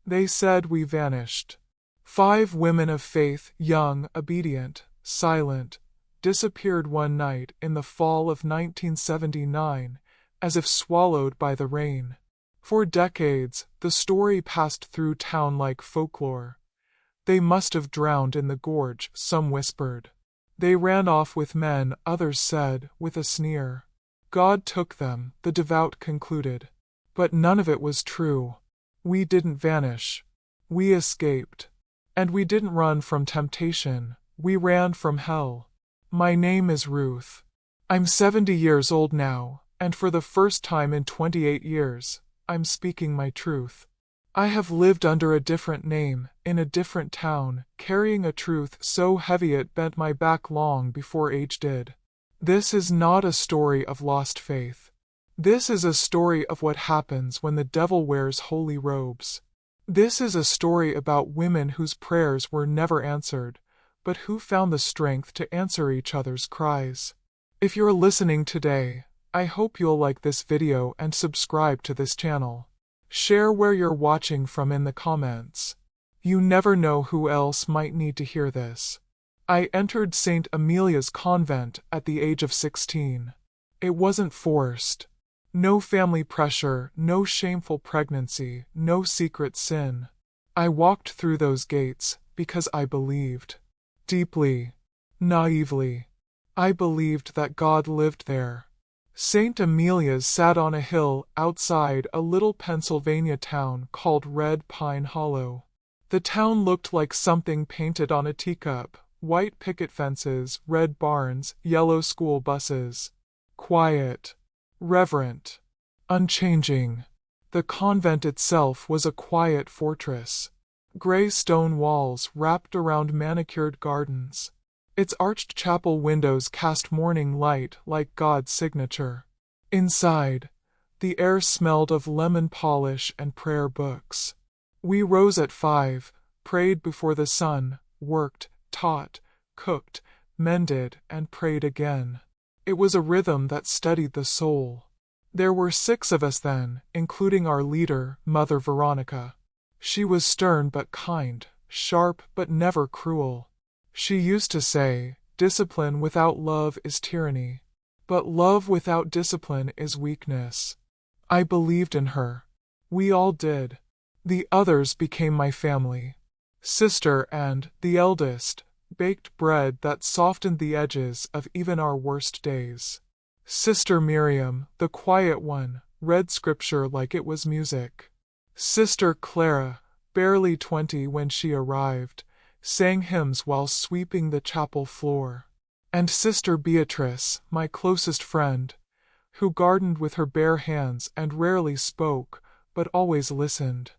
They said we vanished. 5 women of faith, young, obedient, silent, disappeared one night in the fall of 1979, as if swallowed by the rain. For decades, the story passed through town like folklore. They must have drowned in the gorge, some whispered. They ran off with men, others said, with a sneer. God took them, the devout concluded. But none of it was true. We didn't vanish. We escaped. And we didn't run from temptation, we ran from hell. My name is Ruth. I'm 70 years old now, and for the first time in 28 years, I'm speaking my truth. I have lived under a different name, in a different town, carrying a truth so heavy it bent my back long before age did. This is not a story of lost faith. This is a story of what happens when the devil wears holy robes. This is a story about women whose prayers were never answered, but who found the strength to answer each other's cries. If you're listening today, I hope you'll like this video and subscribe to this channel. Share where you're watching from in the comments. You never know who else might need to hear this. I entered St. Amelia's convent at the age of 16. It wasn't forced. No family pressure, no shameful pregnancy, no secret sin. I walked through those gates because I believed. Deeply, naively. I believed that God lived there. St. Amelia's sat on a hill outside a little Pennsylvania town called Red Pine Hollow. The town looked like something painted on a teacup: white picket fences, red barns, yellow school buses. Quiet, reverent, unchanging. The convent itself was a quiet fortress. Gray stone walls wrapped around manicured gardens. Its arched chapel windows cast morning light like God's signature. Inside, the air smelled of lemon polish and prayer books. We rose at 5, prayed before the sun, worked, taught, cooked, mended, and prayed again. It was a rhythm that steadied the soul. There were 6 of us then, including our leader, Mother Veronica. She was stern but kind, sharp but never cruel. She used to say, "Discipline without love is tyranny, but love without discipline is weakness." I believed in her. We all did. The others became my family. Sister and, the eldest, baked bread that softened the edges of even our worst days. Sister Miriam, the quiet one, read scripture like it was music. Sister Clara, barely 20 when she arrived, sang hymns while sweeping the chapel floor. And Sister Beatrice, my closest friend, who gardened with her bare hands and rarely spoke, but always listened.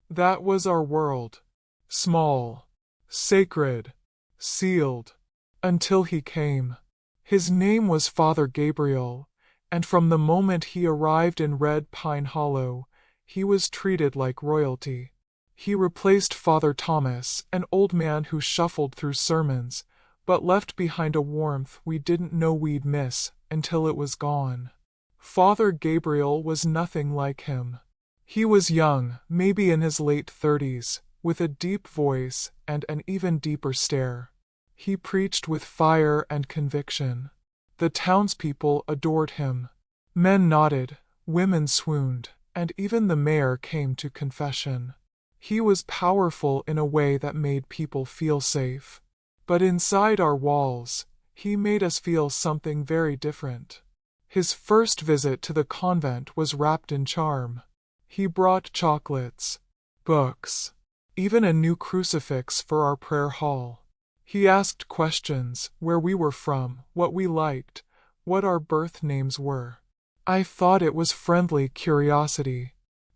That was our world. Small, sacred, sealed, until he came. His name was Father Gabriel, and from the moment he arrived in Red Pine Hollow, he was treated like royalty. He replaced Father Thomas, an old man who shuffled through sermons, but left behind a warmth we didn't know we'd miss until it was gone. Father Gabriel was nothing like him. He was young, maybe in his late 30s, with a deep voice and an even deeper stare. He preached with fire and conviction. The townspeople adored him. Men nodded, women swooned, and even the mayor came to confession. He was powerful in a way that made people feel safe. But inside our walls, he made us feel something very different. His first visit to the convent was wrapped in charm. He brought chocolates, books, even a new crucifix for our prayer hall. He asked questions: where we were from, what we liked, what our birth names were. I thought it was friendly curiosity.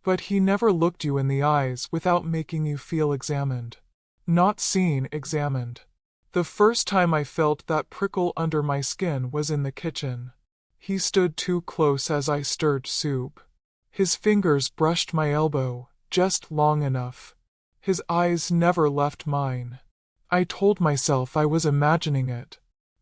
But he never looked you in the eyes without making you feel examined. Not seen, examined. The first time I felt that prickle under my skin was in the kitchen. He stood too close as I stirred soup. His fingers brushed my elbow, just long enough. His eyes never left mine. I told myself I was imagining it.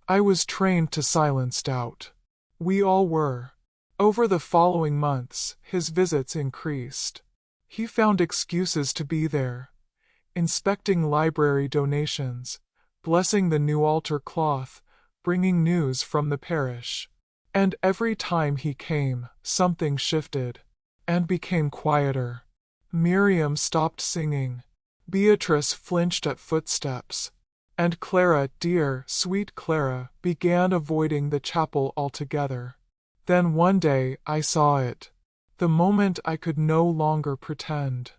I was trained to silence doubt. We all were. Over the following months, his visits increased. He found excuses to be there, inspecting library donations, blessing the new altar cloth, bringing news from the parish. And every time he came, something shifted and became quieter. Miriam stopped singing. Beatrice flinched at footsteps. And Clara, dear, sweet Clara, began avoiding the chapel altogether. Then one day I saw it. The moment I could no longer pretend.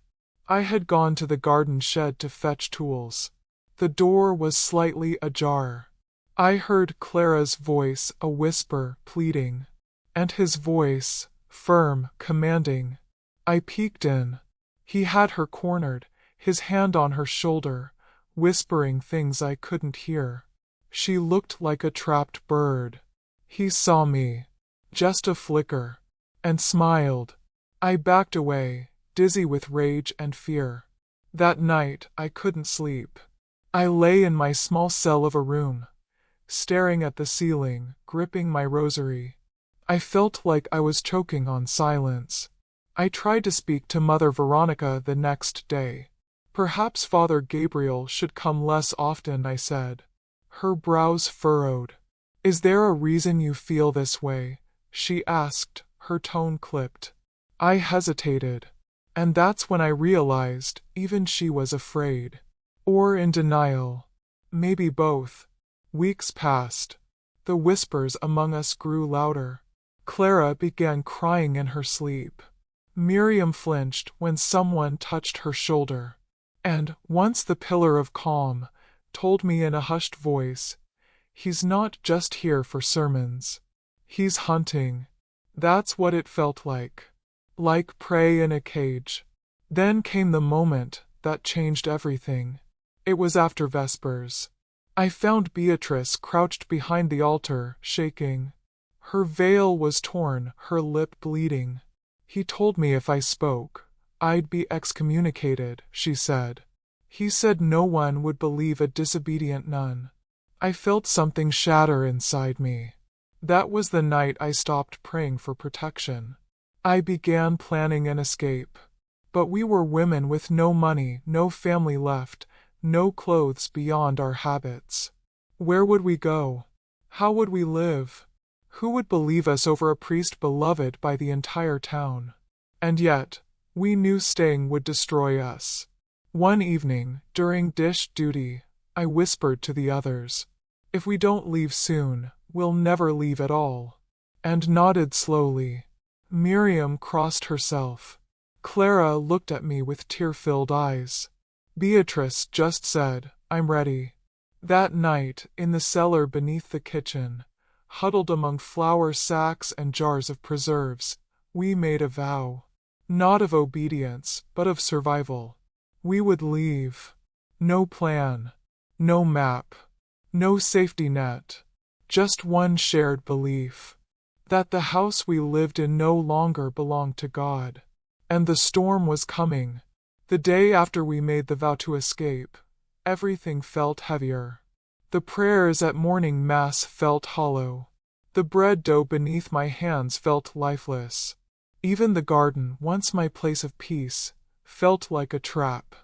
I had gone to the garden shed to fetch tools. The door was slightly ajar. I heard Clara's voice, a whisper, pleading. And his voice, firm, commanding. I peeked in. He had her cornered, his hand on her shoulder, whispering things I couldn't hear. She looked like a trapped bird. He saw me. Just a flicker. And smiled. I backed away, dizzy with rage and fear. That night I couldn't sleep. I lay in my small cell of a room, staring at the ceiling, gripping my rosary. I felt like I was choking on silence. I tried to speak to Mother Veronica the next day. Perhaps Father Gabriel should come less often, I said. Her brows furrowed. Is there a reason you feel this way? She asked, her tone clipped. I hesitated. And that's when I realized even she was afraid. Or in denial. Maybe both. Weeks passed. The whispers among us grew louder. Clara began crying in her sleep. Miriam flinched when someone touched her shoulder. And, once the pillar of calm, told me in a hushed voice, he's not just here for sermons. He's hunting. That's what it felt like. Like prey in a cage. Then came the moment that changed everything. It was after Vespers. I found Beatrice crouched behind the altar, shaking. Her veil was torn, her lip bleeding. He told me if I spoke, I'd be excommunicated, she said. He said no one would believe a disobedient nun. I felt something shatter inside me. That was the night I stopped praying for protection. I began planning an escape. But we were women with no money, no family left, no clothes beyond our habits. Where would we go? How would we live? Who would believe us over a priest beloved by the entire town? And yet, we knew staying would destroy us. One evening, during dish duty, I whispered to the others, if we don't leave soon, we'll never leave at all. And nodded slowly. Miriam crossed herself. Clara looked at me with tear-filled eyes. Beatrice just said, I'm ready. That night, in the cellar beneath the kitchen, huddled among flour sacks and jars of preserves, we made a vow. Not of obedience, but of survival. We would leave. No plan. No map. No safety net. Just one shared belief. That the house we lived in no longer belonged to God. And the storm was coming. The day after we made the vow to escape, everything felt heavier. The prayers at morning mass felt hollow. The bread dough beneath my hands felt lifeless. Even the garden, once my place of peace, felt like a trap.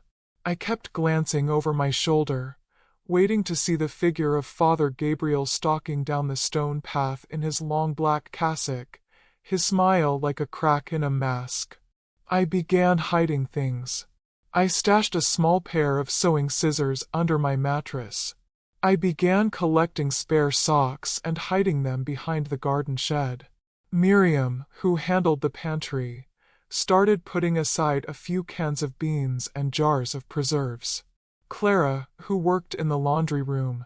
I kept glancing over my shoulder, waiting to see the figure of Father Gabriel stalking down the stone path in his long black cassock, his smile like a crack in a mask. I began hiding things. I stashed a small pair of sewing scissors under my mattress. I began collecting spare socks and hiding them behind the garden shed. Miriam, who handled the pantry, started putting aside a few cans of beans and jars of preserves. Clara, who worked in the laundry room,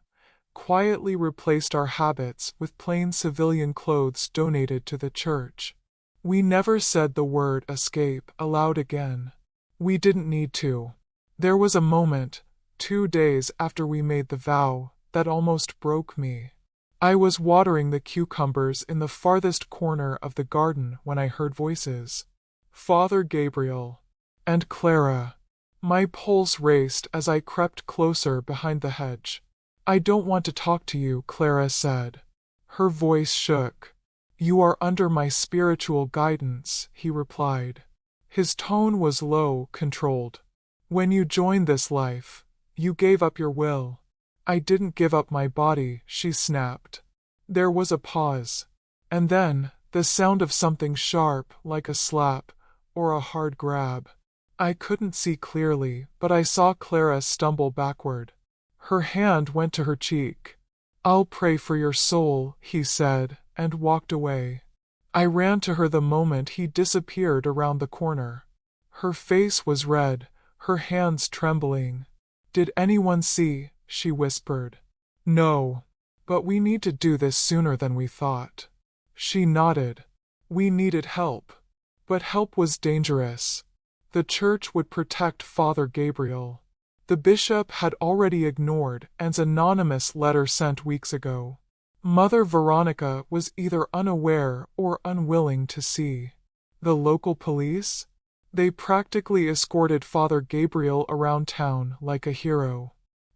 quietly replaced our habits with plain civilian clothes donated to the church. We never said the word escape aloud again. We didn't need to. There was a moment, 2 days after we made the vow, that almost broke me. I was watering the cucumbers in the farthest corner of the garden when I heard voices. Father Gabriel. And Clara. My pulse raced as I crept closer behind the hedge. I don't want to talk to you, Clara said. Her voice shook. You are under my spiritual guidance, he replied. His tone was low, controlled. When you joined this life, you gave up your will. I didn't give up my body, she snapped. There was a pause. And then, the sound of something sharp, like a slap, or a hard grab. I couldn't see clearly, but I saw Clara stumble backward. Her hand went to her cheek. I'll pray for your soul, he said, and walked away. I ran to her the moment he disappeared around the corner. Her face was red, her hands trembling. Did anyone see? She whispered. No. But we need to do this sooner than we thought. She nodded. We needed help. But help was dangerous. The church would protect Father Gabriel. The bishop had already ignored Anne's anonymous letter sent weeks ago. Mother Veronica was either unaware or unwilling to see. The local police? They practically escorted Father Gabriel around town like a hero.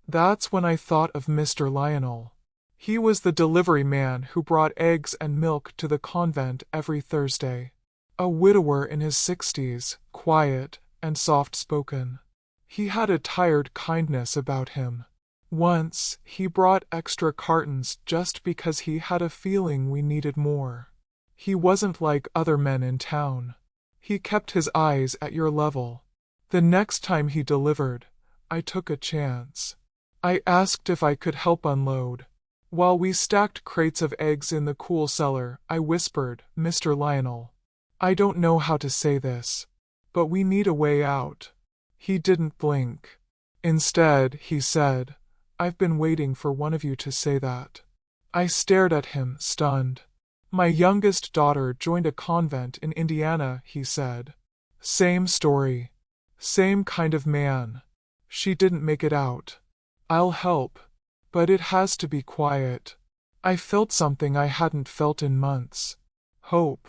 That's when I thought of Mr. Lionel. He was the delivery man who brought eggs and milk to the convent every Thursday. A widower in his 60s, quiet and soft-spoken. He had a tired kindness about him. Once, he brought extra cartons just because he had a feeling we needed more. He wasn't like other men in town. He kept his eyes at your level. The next time he delivered, I took a chance. I asked if I could help unload. While we stacked crates of eggs in the cool cellar, I whispered, Mr. Lionel, I don't know how to say this, but we need a way out. He didn't blink. Instead, he said, I've been waiting for one of you to say that. I stared at him, stunned. My youngest daughter joined a convent in Indiana, he said. Same story. Same kind of man. She didn't make it out. I'll help. But it has to be quiet. I felt something I hadn't felt in months. Hope.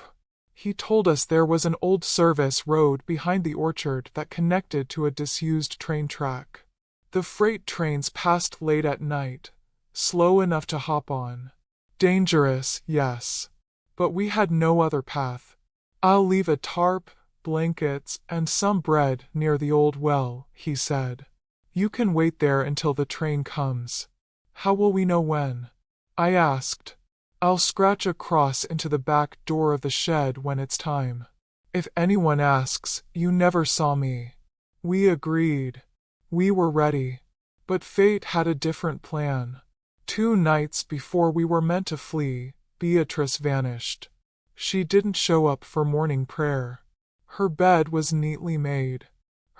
He told us there was an old service road behind the orchard that connected to a disused train track. The freight trains passed late at night, slow enough to hop on. Dangerous, yes. But we had no other path. I'll leave a tarp, blankets, and some bread near the old well, he said. You can wait there until the train comes. How will we know when? I asked. I'll scratch a cross into the back door of the shed when it's time. If anyone asks, you never saw me. We agreed. We were ready. But fate had a different plan. 2 nights before we were meant to flee, Beatrice vanished. She didn't show up for morning prayer. Her bed was neatly made.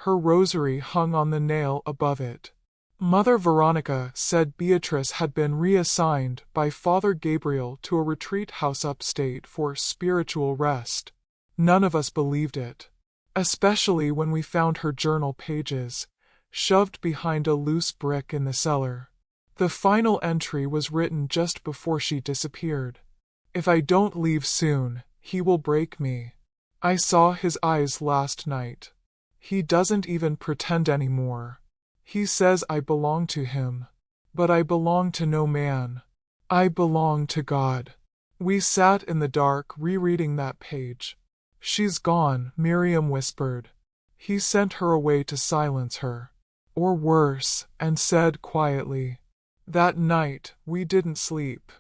Her rosary hung on the nail above it. Mother Veronica said Beatrice had been reassigned by Father Gabriel to a retreat house upstate for spiritual rest. None of us believed it, especially when we found her journal pages, shoved behind a loose brick in the cellar. The final entry was written just before she disappeared. If I don't leave soon, he will break me. I saw his eyes last night. He doesn't even pretend anymore. He says I belong to him. But I belong to no man. I belong to God. We sat in the dark rereading that page. She's gone, Miriam whispered. He sent her away to silence her. Or worse, and said quietly. That night, we didn't sleep.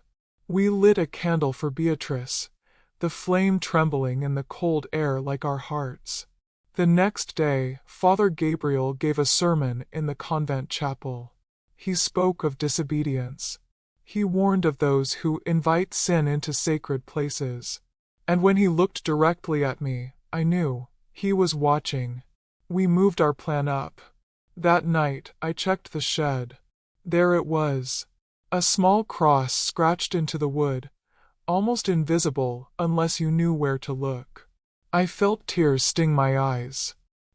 We lit a candle for Beatrice, the flame trembling in the cold air like our hearts. The next day, Father Gabriel gave a sermon in the convent chapel. He spoke of disobedience. He warned of those who invite sin into sacred places. And when he looked directly at me, I knew he was watching. We moved our plan up. That night, I checked the shed. There it was. A small cross scratched into the wood, almost invisible unless you knew where to look. I felt tears sting my eyes.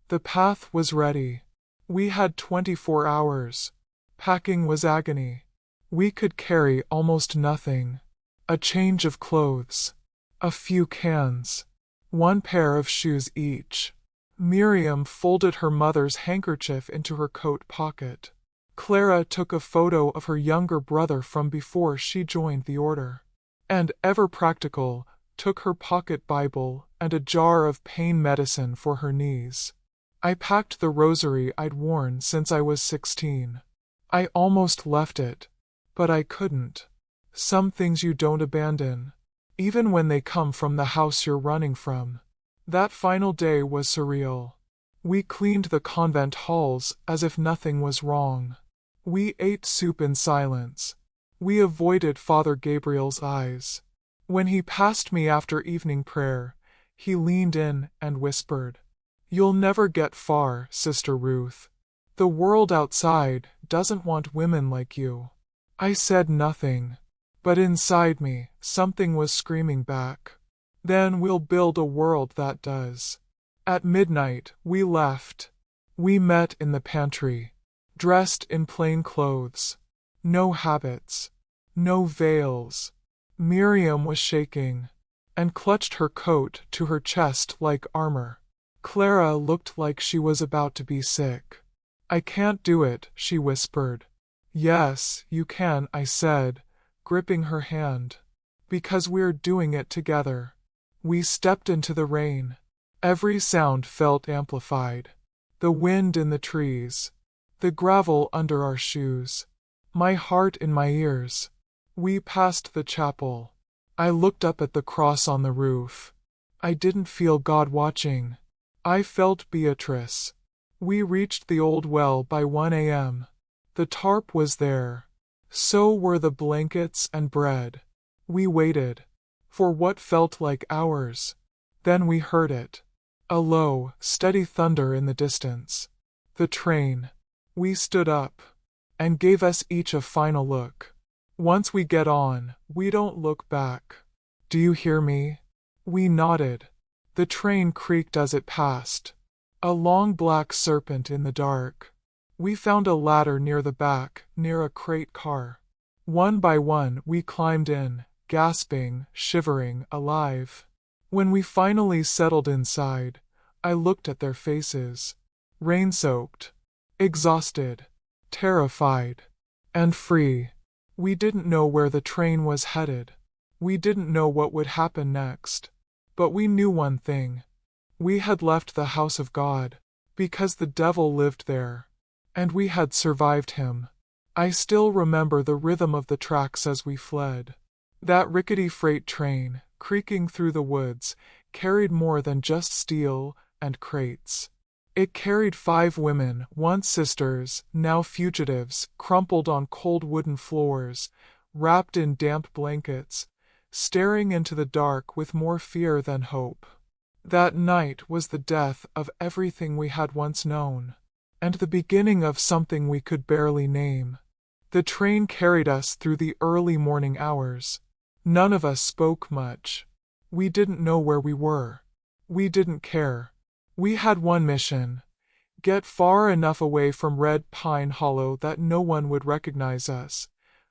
The path was ready. We had 24 hours. Packing was agony. We could carry almost nothing. A change of clothes. A few cans. 1 pair of shoes each. Miriam folded her mother's handkerchief into her coat pocket. Clara took a photo of her younger brother from before she joined the order. And, ever practical, took her pocket Bible and a jar of pain medicine for her knees. I packed the rosary I'd worn since I was 16. I almost left it, but I couldn't. Some things you don't abandon, even when they come from the house you're running from. That final day was surreal. We cleaned the convent halls as if nothing was wrong. We ate soup in silence. We avoided Father Gabriel's eyes. When he passed me after evening prayer, he leaned in and whispered, "You'll never get far, Sister Ruth. The world outside doesn't want women like you." I said nothing, but inside me, something was screaming back. Then we'll build a world that does. At midnight, we left. We met in the pantry, dressed in plain clothes. No habits, no veils. Miriam was shaking, and clutched her coat to her chest like armor. Clara looked like she was about to be sick. "I can't do it," she whispered. "Yes, you can," I said, gripping her hand. "Because we're doing it together." We stepped into the rain. Every sound felt amplified. The wind in the trees, the gravel under our shoes, my heart in my ears. We passed the chapel. I looked up at the cross on the roof. I didn't feel God watching. I felt Beatrice. We reached the old well by 1 a.m. The tarp was there. So were the blankets and bread. We waited for what felt like hours. Then we heard it. A low, steady thunder in the distance. The train. We stood up and gave us each a final look. Once we get on, we don't look back. "Do you hear me?" We nodded. The train creaked as it passed. A long black serpent in the dark. We found a ladder near the back, near a crate car. One by one we climbed in, gasping, shivering, alive. When we finally settled inside, I looked at their faces. Rain-soaked, exhausted, terrified, and free. We didn't know where the train was headed. We didn't know what would happen next. But we knew one thing. We had left the house of God, because the devil lived there, and we had survived him. I still remember the rhythm of the tracks as we fled. That rickety freight train, creaking through the woods, carried more than just steel and crates. It carried 5 women, once sisters, now fugitives, crumpled on cold wooden floors, wrapped in damp blankets, staring into the dark with more fear than hope. That night was the death of everything we had once known, and the beginning of something we could barely name. The train carried us through the early morning hours. None of us spoke much. We didn't know where we were. We didn't care. We had one mission: get far enough away from Red Pine Hollow that no one would recognize us,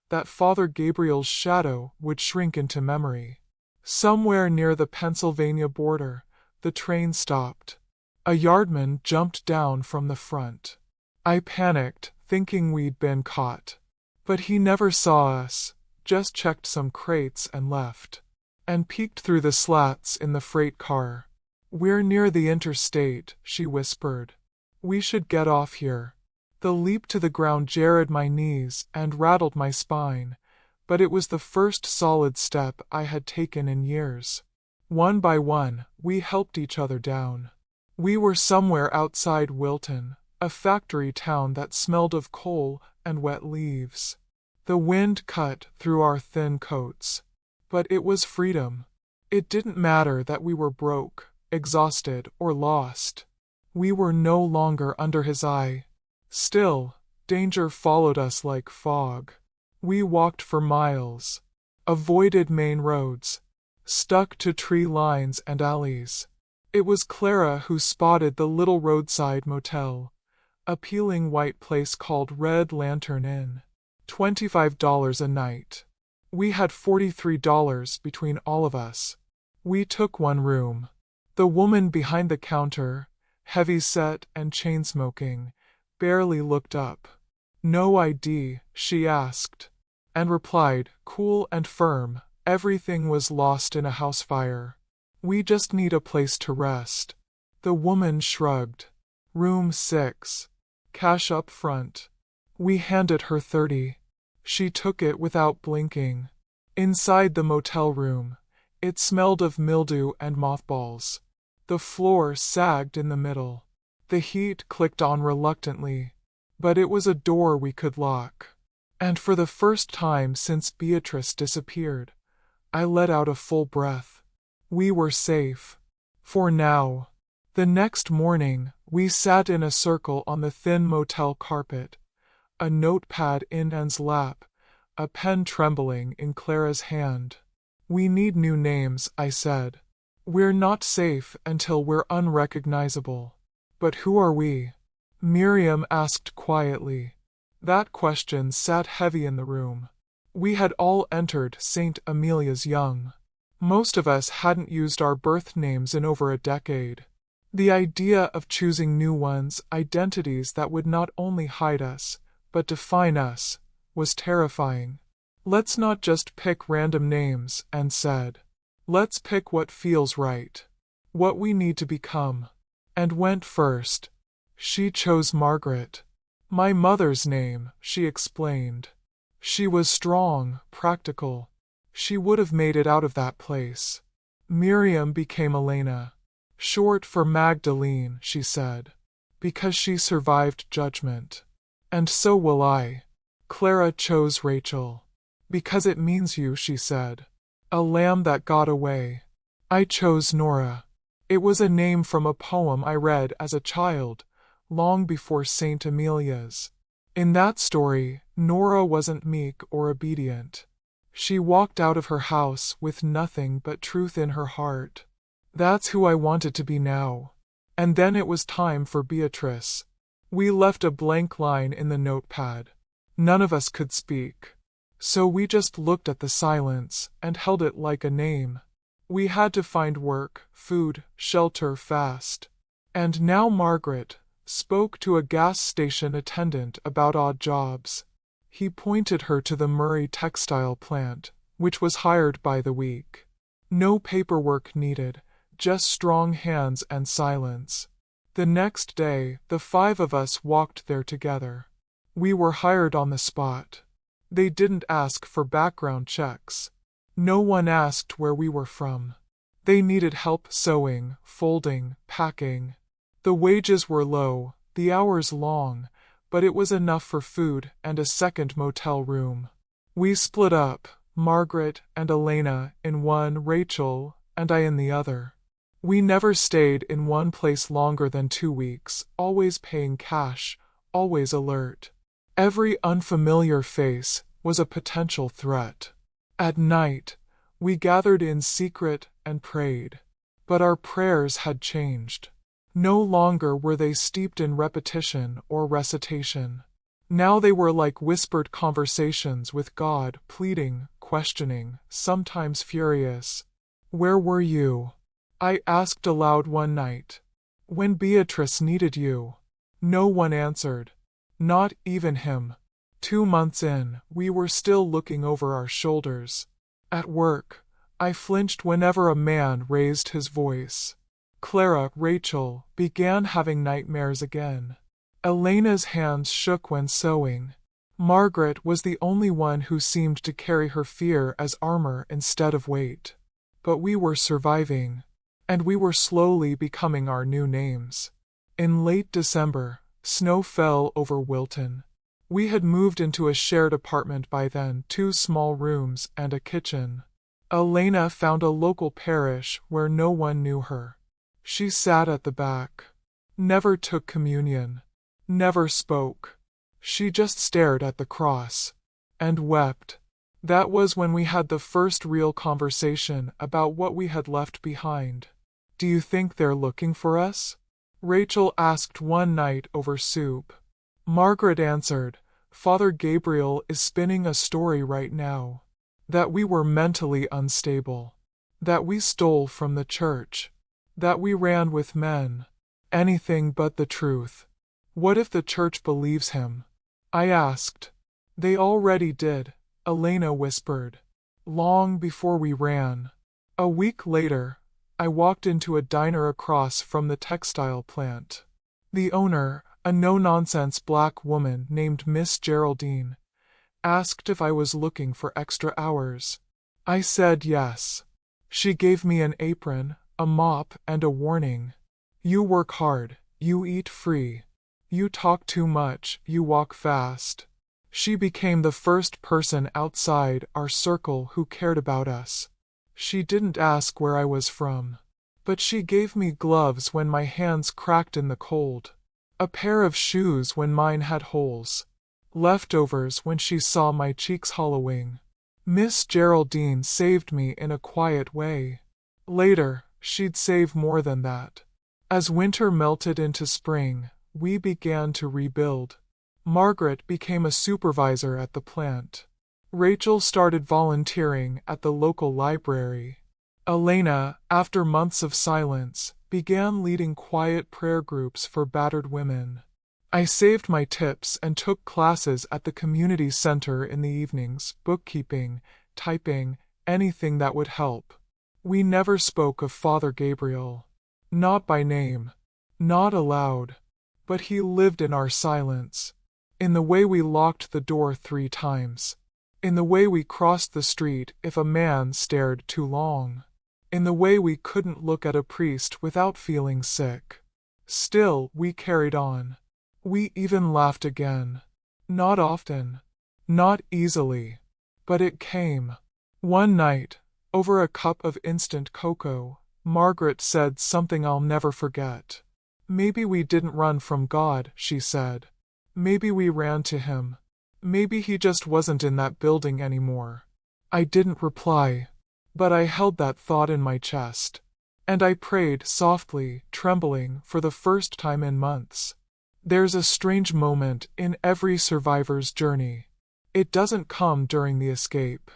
that Father Gabriel's shadow would shrink into memory. Somewhere near the Pennsylvania border, the train stopped. A yardman jumped down from the front. I panicked, thinking we'd been caught. But he never saw us, just checked some crates and left. And peeked through the slats in the freight car. "We're near the interstate," she whispered. "We should get off here." The leap to the ground jarred my knees and rattled my spine, but it was the first solid step I had taken in years. One by one, we helped each other down. We were somewhere outside Wilton, a factory town that smelled of coal and wet leaves. The wind cut through our thin coats. But it was freedom. It didn't matter that we were broke, exhausted, or lost. We were no longer under his eye. Still, danger followed us like fog. We walked for miles, avoided main roads, stuck to tree lines and alleys. It was Clara who spotted the little roadside motel, a peeling white place called Red Lantern Inn. $25 a night. We had $43 between all of us. We took one room. The woman behind the counter, heavy-set and chain-smoking, barely looked up. "No ID?" she asked, and replied, cool and firm, Everything was lost in a house fire. We just need a place to rest. The woman shrugged. Room 6. Cash up front. We handed her 30. She took it without blinking. Inside the motel room, it smelled of mildew and mothballs. The floor sagged in the middle. The heat clicked on reluctantly, but it was a door we could lock. And for the first time since Beatrice disappeared, I let out a full breath. We were safe. For now. The next morning, we sat in a circle on the thin motel carpet, a notepad in Anne's lap, a pen trembling in Clara's hand. We need new names, I said. We're not safe until we're unrecognizable. But who are we? Miriam asked quietly. That question sat heavy in the room. We had all entered St. Amelia's young. Most of us hadn't used our birth names in over a decade. The idea of choosing new ones, identities that would not only hide us, but define us, was terrifying. Let's not just pick random names, Anne said. Let's pick what feels right. What we need to become. And went first. She chose Margaret. My mother's name, she explained. She was strong, practical. She would have made it out of that place. Miriam became Elena. Short for Magdalene, she said. Because she survived judgment. And so will I. Clara chose Rachel. Because it means you, she said. A lamb that got away. I chose Nora. It was a name from a poem I read as a child, long before St. Amelia's. In that story, Nora wasn't meek or obedient. She walked out of her house with nothing but truth in her heart. That's who I wanted to be now. And then it was time for Beatrice. We left a blank line in the notepad. None of us could speak. So we just looked at the silence and held it like a name. We had to find work, food, shelter fast. And now Margaret spoke to a gas station attendant about odd jobs. He pointed her to the Murray textile plant, which was hired by the week. No paperwork needed, just strong hands and silence. The next day, the 5 of us walked there together. We were hired on the spot. They didn't ask for background checks. No one asked where we were from. They needed help sewing, folding, packing. The wages were low, the hours long, but it was enough for food and a second motel room. We split up, Margaret and Elena in one, Rachel and I in the other. We never stayed in one place longer than 2 weeks, always paying cash, always alert. Every unfamiliar face was a potential threat. At night, we gathered in secret and prayed. But our prayers had changed. No longer were they steeped in repetition or recitation. Now they were like whispered conversations with God, pleading, questioning, sometimes furious. Where were you? I asked aloud one night. When Beatrice needed you. No one answered. Not even him. 2 months in, we were still looking over our shoulders. At work, I flinched whenever a man raised his voice. Clara, Rachel, began having nightmares again. Elena's hands shook when sewing. Margaret was the only one who seemed to carry her fear as armor instead of weight. But we were surviving. And we were slowly becoming our new names. In late December, snow fell over Wilton. We had moved into a shared apartment by then, 2 small rooms and a kitchen. Elena found a local parish where no one knew her. She sat at the back. Never took communion. Never spoke. She just stared at the cross. And wept. That was when we had the first real conversation about what we had left behind. Do you think they're looking for us? Rachel asked one night over soup. Margaret answered, Father Gabriel is spinning a story right now. That we were mentally unstable. That we stole from the church. That we ran with men. Anything but the truth. What if the church believes him? I asked. They already did, Elena whispered. long before we ran. A week later, I walked into a diner across from the textile plant. The owner, a no-nonsense black woman named Miss Geraldine, asked if I was looking for extra hours. I said yes. She gave me an apron, a mop, and a warning. You work hard, you eat free. You talk too much, you walk fast. She became the first person outside our circle who cared about us. She didn't ask where I was from, but she gave me gloves when my hands cracked in the cold, a pair of shoes when mine had holes, leftovers when she saw my cheeks hollowing. Miss Geraldine saved me in a quiet way. Later, she'd save more than that. As winter melted into spring, we began to rebuild. Margaret became a supervisor at the plant. Rachel started volunteering at the local library. Elena, after months of silence, began leading quiet prayer groups for battered women. I saved my tips and took classes at the community center in the evenings, bookkeeping, typing, anything that would help. We never spoke of Father Gabriel. Not by name. Not aloud. But he lived in our silence. In the way we locked the door 3 times. In the way we crossed the street if a man stared too long. In the way we couldn't look at a priest without feeling sick. Still, we carried on. We even laughed again. Not often. Not easily. But it came. One night, over a cup of instant cocoa, Margaret said something I'll never forget. Maybe we didn't run from God, she said. Maybe we ran to him. Maybe he just wasn't in that building anymore. I didn't reply, but I held that thought in my chest. And I prayed softly, trembling, for the first time in months. There's a strange moment in every survivor's journey. It doesn't come during the escape.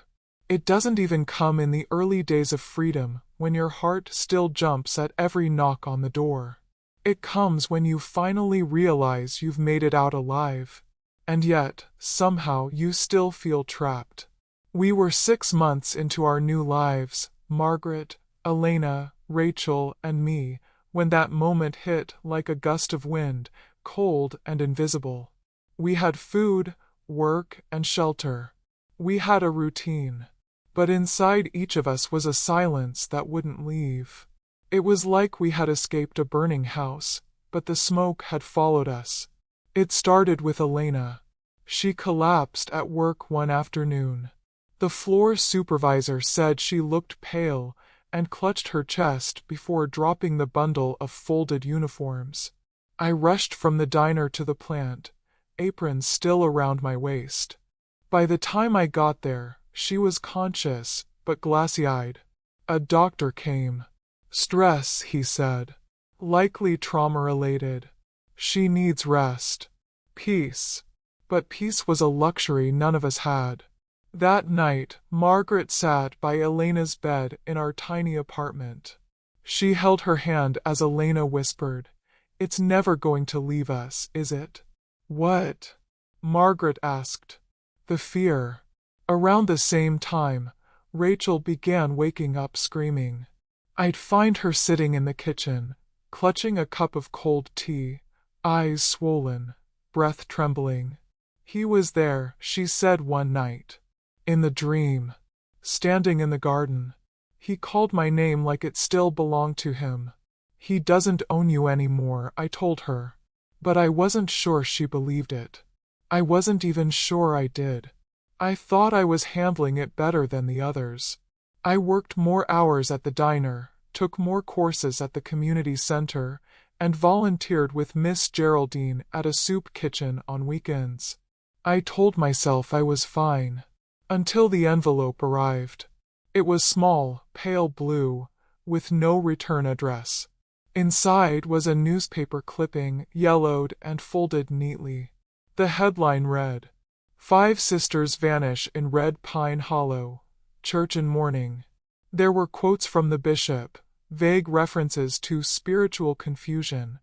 It doesn't even come in the early days of freedom, when your heart still jumps at every knock on the door. It comes when you finally realize you've made it out alive. And yet, somehow, you still feel trapped. We were 6 months into our new lives, Margaret, Elena, Rachel, and me, when that moment hit like a gust of wind, cold and invisible. We had food, work, and shelter. We had a routine. But inside each of us was a silence that wouldn't leave. It was like we had escaped a burning house, but the smoke had followed us. It started with Elena. She collapsed at work one afternoon. The floor supervisor said she looked pale and clutched her chest before dropping the bundle of folded uniforms. I rushed from the diner to the plant, apron still around my waist. By the time I got there, she was conscious, but glassy-eyed. A doctor came. Stress, he said. Likely trauma-related. She needs rest. Peace. But peace was a luxury none of us had. That night, Margaret sat by Elena's bed in our tiny apartment. She held her hand as Elena whispered, "It's never going to leave us, is it?" "What?" Margaret asked. "The fear." Around the same time, Rachel began waking up screaming. I'd find her sitting in the kitchen, clutching a cup of cold tea, eyes swollen, breath trembling. "He was there," she said one night. "In the dream. Standing in the garden. He called my name like it still belonged to him." "He doesn't own you anymore," I told her. But I wasn't sure she believed it. I wasn't even sure I did. I thought I was handling it better than the others. I worked more hours at the diner, took more courses at the community center, and volunteered with Miss Geraldine at a soup kitchen on weekends. I told myself I was fine. Until the envelope arrived. It was small, pale blue, with no return address. Inside was a newspaper clipping, yellowed and folded neatly. The headline read, "5 Sisters Vanish in Red Pine Hollow. Church in Mourning." There were quotes from the bishop, vague references to spiritual confusion,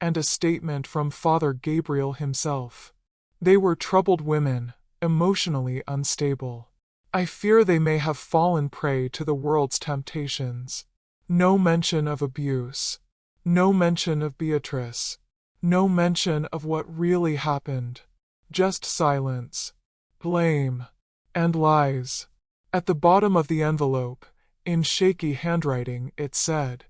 and a statement from Father Gabriel himself. They were troubled women, emotionally unstable. I fear they may have fallen prey to the world's temptations. No mention of abuse. No mention of Beatrice. No mention of what really happened. Just silence, blame, and lies. At the bottom of the envelope, in shaky handwriting, it said,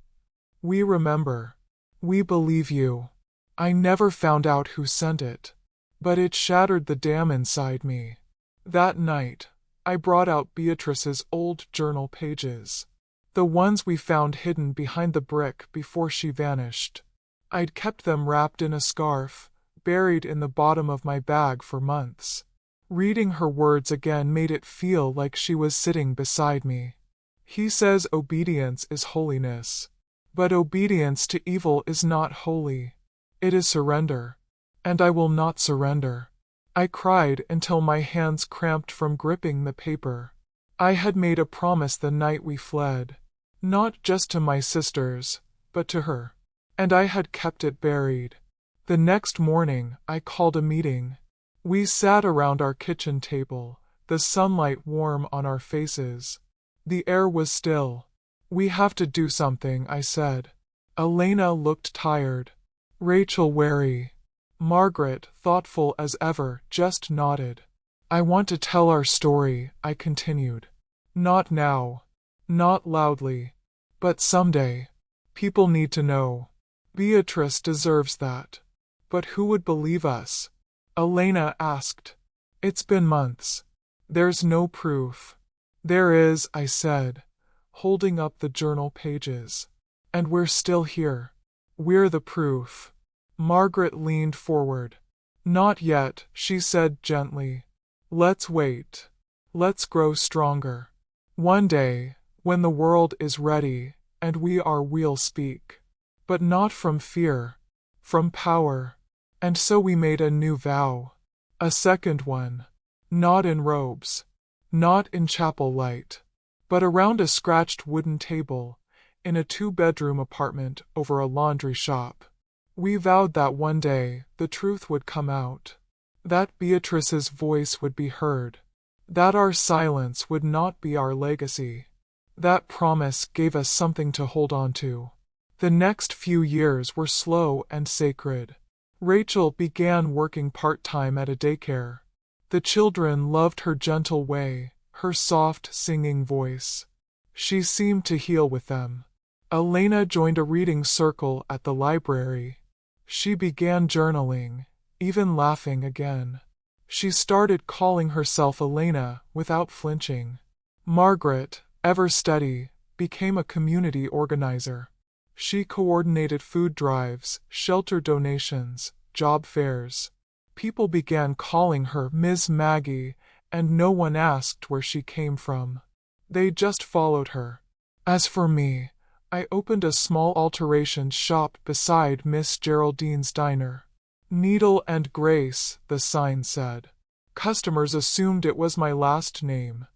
"We remember. We believe you." I never found out who sent it, but it shattered the dam inside me. That night, I brought out Beatrice's old journal pages, the ones we found hidden behind the brick before she vanished. I'd kept them wrapped in a scarf, buried in the bottom of my bag for months. Reading her words again made it feel like she was sitting beside me. He says obedience is holiness. But obedience to evil is not holy. It is surrender. And I will not surrender. I cried until my hands cramped from gripping the paper. I had made a promise the night we fled. Not just to my sisters, but to her. And I had kept it buried. The next morning, I called a meeting. We sat around our kitchen table, the sunlight warm on our faces. The air was still. "We have to do something," I said. Elena looked tired. Rachel wary. Margaret, thoughtful as ever, just nodded. "I want to tell our story," I continued. "Not now. Not loudly. But someday. People need to know. Beatrice deserves that." "But who would believe us?" Elena asked. "It's been months. There's no proof." "There is," I said, holding up the journal pages. "And we're still here. We're the proof." Margaret leaned forward. "Not yet," she said gently. "Let's wait. Let's grow stronger. One day, when the world is ready, and we are, we'll speak. But not from fear. From power." And so we made a new vow. A second one. Not in robes. Not in chapel light. But around a scratched wooden table, in a 2-bedroom apartment over a laundry shop. We vowed that one day the truth would come out. That Beatrice's voice would be heard. That our silence would not be our legacy. That promise gave us something to hold on to. The next few years were slow and sacred. Rachel began working part-time at a daycare. The children loved her gentle way, her soft singing voice. She seemed to heal with them. Elena joined a reading circle at the library. She began journaling, even laughing again. She started calling herself Elena without flinching. Margaret, ever steady, became a community organizer. She coordinated food drives, shelter donations, job fairs. People began calling her Ms. Maggie, and no one asked where she came from. They just followed her. As for me, I opened a small alterations shop beside Miss Geraldine's diner. Needle and Grace, the sign said. Customers assumed it was my last name.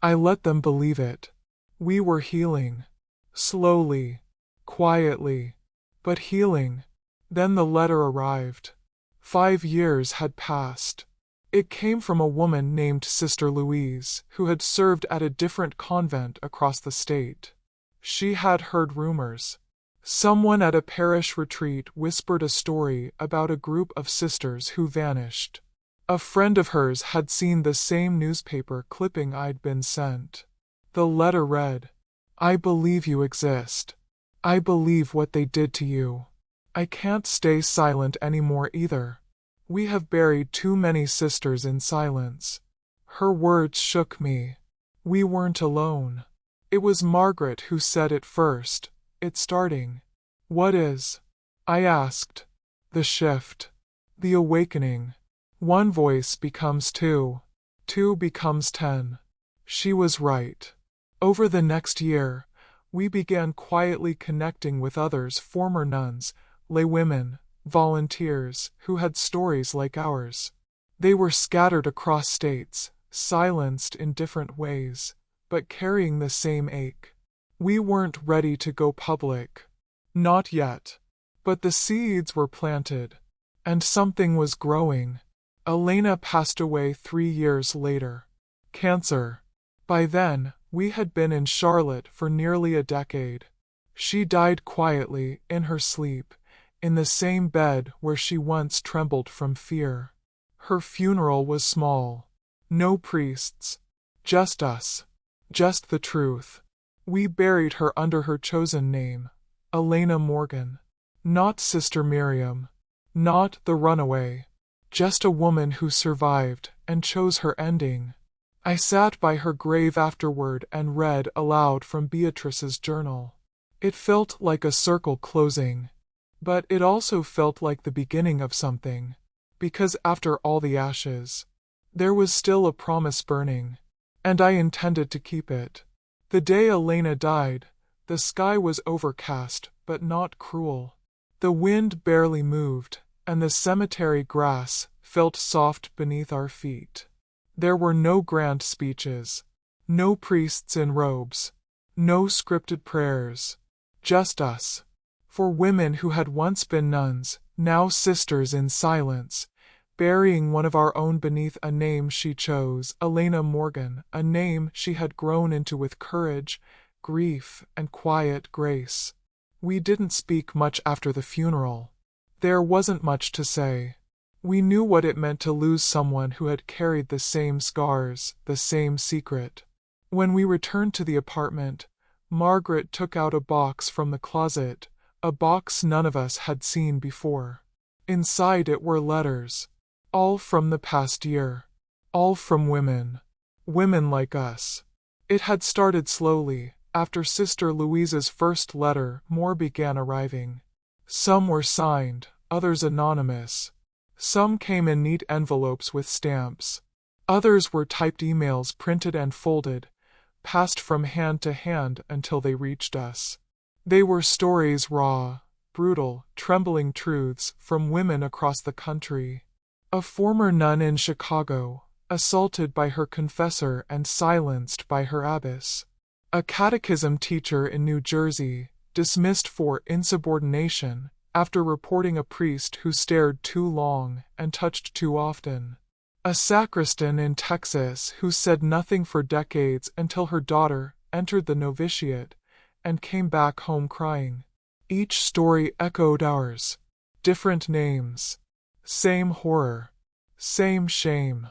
I let them believe it. We were healing. Slowly. Quietly. But healing. Then the letter arrived. 5 years had passed. It came from a woman named Sister Louise, who had served at a different convent across the state. She had heard rumors. Someone at a parish retreat whispered a story about a group of sisters who vanished. A friend of hers had seen the same newspaper clipping I'd been sent. The letter read, "I believe you exist. I believe what they did to you. I can't stay silent anymore either. We have buried too many sisters in silence." Her words shook me. We weren't alone. It was Margaret who said it first. "It's starting." "What is?" I asked. "The shift. The awakening. One voice becomes two. Two becomes 10. She was right. Over the next year, we began quietly connecting with others, former nuns, laywomen, volunteers, who had stories like ours. They were scattered across states, silenced in different ways, but carrying the same ache. We weren't ready to go public. Not yet. But the seeds were planted. And something was growing. Elena passed away 3 years later. Cancer. By then, we had been in Charlotte for nearly a decade. She died quietly, in her sleep, in the same bed where she once trembled from fear. Her funeral was small. No priests. Just us. Just the truth. We buried her under her chosen name, Elena Morgan. Not Sister Miriam. Not the runaway. Just a woman who survived and chose her ending. I sat by her grave afterward and read aloud from Beatrice's journal. It felt like a circle closing, but it also felt like the beginning of something, because after all the ashes, there was still a promise burning, and I intended to keep it. The day Elena died, the sky was overcast, but not cruel. The wind barely moved, and the cemetery grass felt soft beneath our feet. There were no grand speeches, no priests in robes, no scripted prayers, just us. For women who had once been nuns, now sisters in silence, burying one of our own beneath a name she chose, Elena Morgan, a name she had grown into with courage, grief, and quiet grace. We didn't speak much after the funeral. There wasn't much to say. We knew what it meant to lose someone who had carried the same scars, the same secret. When we returned to the apartment, Margaret took out a box from the closet, a box none of us had seen before. Inside it were letters, all from the past year, all from women, women like us. It had started slowly. After Sister Louise's first letter, more began arriving. Some were signed, others anonymous. Some came in neat envelopes with stamps. Others were typed emails printed and folded, passed from hand to hand until they reached us. They were stories raw, brutal, trembling truths from women across the country. A former nun in Chicago, assaulted by her confessor and silenced by her abbess. A catechism teacher in New Jersey, dismissed for insubordination after reporting a priest who stared too long and touched too often. A sacristan in Texas who said nothing for decades until her daughter entered the novitiate and came back home crying. Each story echoed ours. Different names. Same horror. Same shame.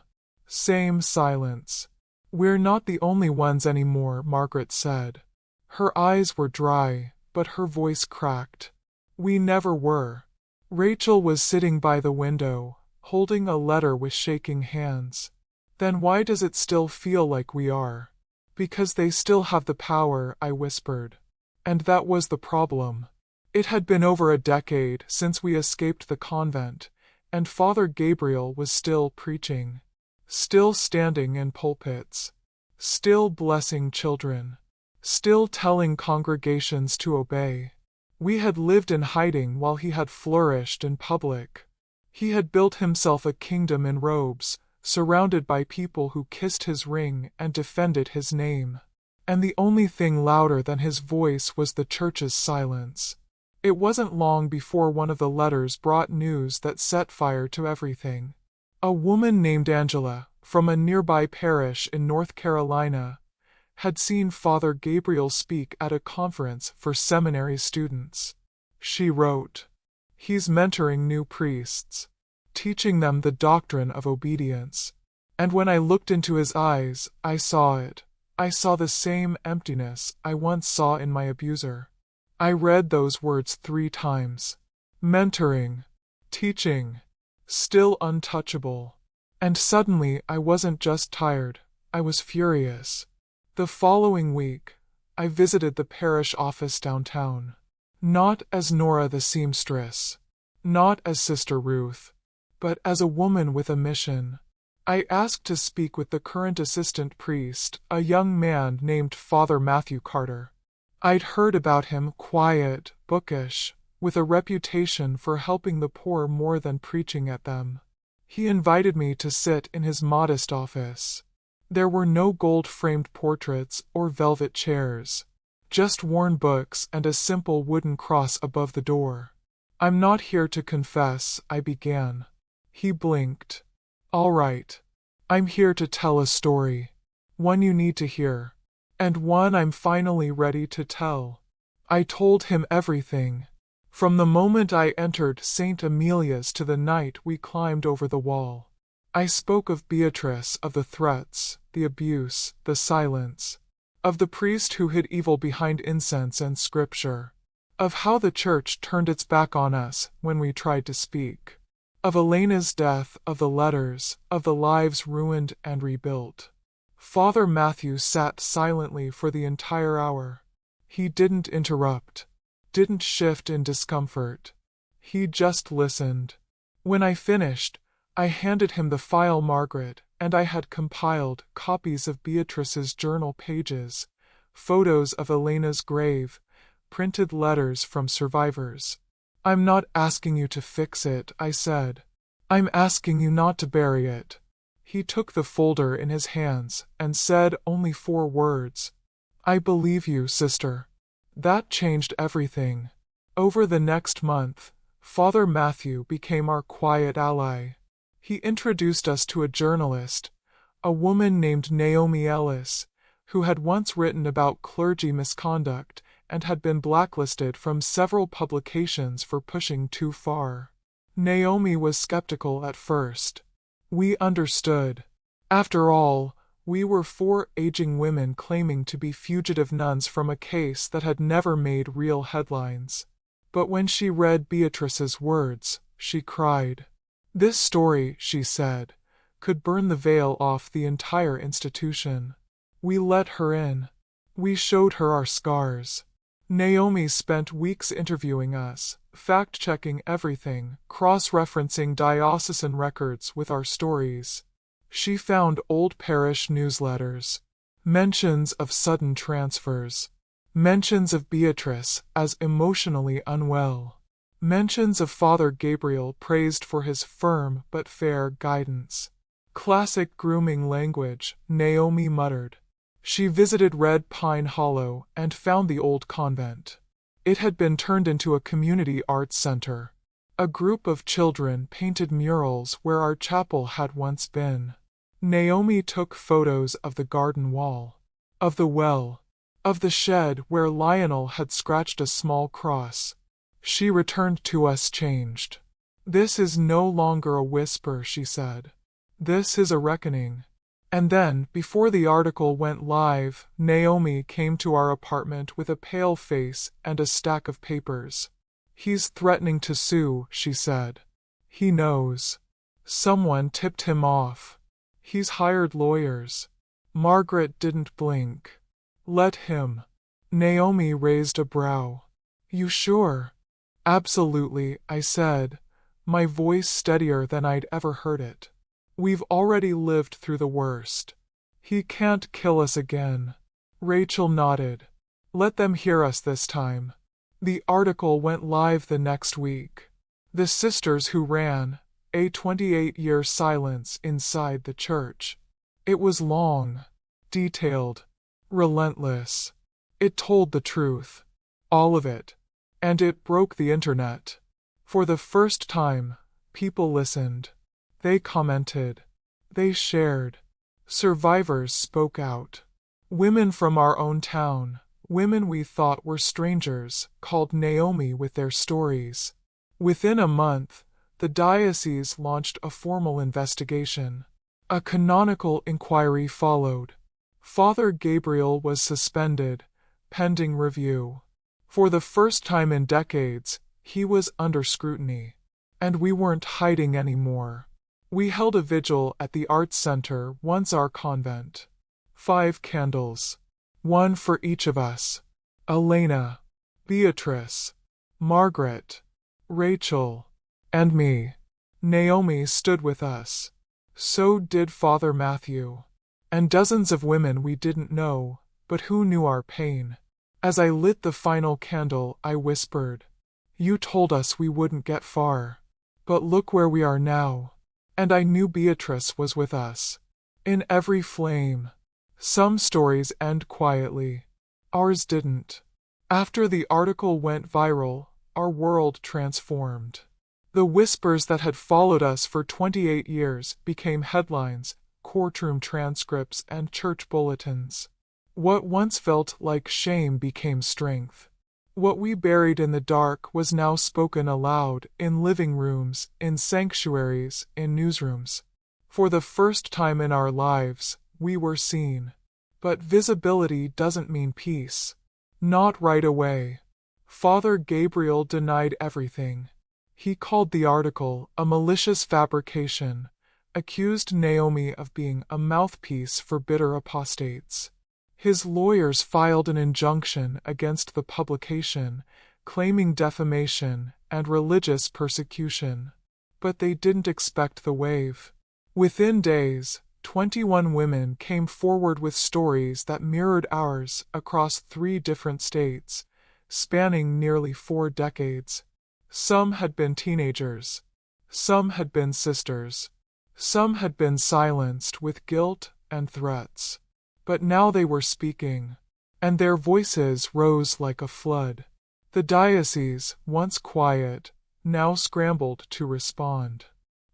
Same silence. We're not the only ones anymore, Margaret said. Her eyes were dry, but her voice cracked. We never were. Rachel was sitting by the window, holding a letter with shaking hands. Then why does it still feel like we are? Because they still have the power, I whispered. And that was the problem. It had been over a decade since we escaped the convent, and Father Gabriel was still preaching. Still standing in pulpits. Still blessing children. Still telling congregations to obey. We had lived in hiding while he had flourished in public. He had built himself a kingdom in robes, surrounded by people who kissed his ring and defended his name. And the only thing louder than his voice was the church's silence. It wasn't long before one of the letters brought news that set fire to everything. A woman named Angela, from a nearby parish in North Carolina, had seen Father Gabriel speak at a conference for seminary students. She wrote, "He's mentoring new priests, teaching them the doctrine of obedience." And when I looked into his eyes, I saw it. I saw the same emptiness I once saw in my abuser. I read those words 3 times. Mentoring. Teaching. Still untouchable. And suddenly I wasn't just tired, I was furious. The following week, I visited the parish office downtown. Not as Nora the seamstress. Not as Sister Ruth. But as a woman with a mission. I asked to speak with the current assistant priest, a young man named Father Matthew Carter. I'd heard about him, quiet, bookish, with a reputation for helping the poor more than preaching at them. He invited me to sit in his modest office. There were no gold-framed portraits or velvet chairs, just worn books and a simple wooden cross above the door. "I'm not here to confess," I began. He blinked. "All right. I'm here to tell a story." one you need to hear, and one I'm finally ready to tell. I told him everything, from the moment I entered St. Amelia's to the night we climbed over the wall. I spoke of Beatrice, of the threats, the abuse, the silence, of the priest who hid evil behind incense and scripture, of how the church turned its back on us when we tried to speak, of Elena's death, of the letters, of the lives ruined and rebuilt. Father Matthew sat silently for the entire hour. He didn't interrupt, didn't shift in discomfort. He just listened. When I finished, I handed him the file Margaret and I had compiled, copies of Beatrice's journal pages, photos of Elena's grave, printed letters from survivors. I'm not asking you to fix it, I said. I'm asking you not to bury it. He took the folder in his hands and said only 4 words. I believe you, sister. That changed everything. Over the next month, Father Matthew became our quiet ally. He introduced us to a journalist, a woman named Naomi Ellis, who had once written about clergy misconduct and had been blacklisted from several publications for pushing too far. Naomi was skeptical at first. We understood. After all, we were 4 aging women claiming to be fugitive nuns from a case that had never made real headlines. But when she read Beatrice's words, she cried. This story, she said, could burn the veil off the entire institution. We let her in. We showed her our scars. Naomi spent weeks interviewing us, fact-checking everything, cross-referencing diocesan records with our stories. She found old parish newsletters, mentions of sudden transfers, mentions of Beatrice as emotionally unwell, mentions of Father Gabriel praised for his firm but fair guidance. Classic grooming language, Naomi muttered. She visited Red Pine Hollow and found the old convent. It had been turned into a community arts center. A group of children painted murals where our chapel had once been. Naomi took photos of the garden wall, of the well, of the shed where Lionel had scratched a small cross. She returned to us changed. This is no longer a whisper, she said. This is a reckoning. And then, before the article went live, Naomi came to our apartment with a pale face and a stack of papers. He's threatening to sue, she said. He knows. Someone tipped him off. He's hired lawyers. Margaret didn't blink. Let him. Naomi raised a brow. You sure? Absolutely, I said, my voice steadier than I'd ever heard it. We've already lived through the worst. He can't kill us again. Rachel nodded. Let them hear us this time. The article went live the next week. The sisters who ran, a 28-year silence inside the church. It was long, detailed, relentless. It told the truth. All of it. And it broke the internet. For the first time, people listened. They commented. They shared. Survivors spoke out. Women from our own town, women we thought were strangers, called Naomi with their stories. Within a month, the diocese launched a formal investigation. A canonical inquiry followed. Father Gabriel was suspended, pending review. For the first time in decades, he was under scrutiny. And we weren't hiding anymore. We held a vigil at the Arts Center, once our convent. 5 candles. One for each of us. Elena, Beatrice, Margaret, Rachel, and me. Naomi stood with us. So did Father Matthew. And dozens of women we didn't know, but who knew our pain. As I lit the final candle, I whispered, You told us we wouldn't get far. But look where we are now. And I knew Beatrice was with us. In every flame. Some stories end quietly. Ours didn't. After the article went viral, our world transformed. The whispers that had followed us for 28 years became headlines, courtroom transcripts and church bulletins. What once felt like shame became strength. What we buried in the dark was now spoken aloud, in living rooms, in sanctuaries, in newsrooms. For the first time in our lives, we were seen. But visibility doesn't mean peace. Not right away. Father Gabriel denied everything. He called the article a malicious fabrication, accused Naomi of being a mouthpiece for bitter apostates. His lawyers filed an injunction against the publication, claiming defamation and religious persecution. But they didn't expect the wave. Within days, 21 women came forward with stories that mirrored ours across 3 different states, spanning nearly 4 decades. Some had been teenagers. Some had been sisters. Some had been silenced with guilt and threats. But now they were speaking, and their voices rose like a flood. The diocese, once quiet, now scrambled to respond.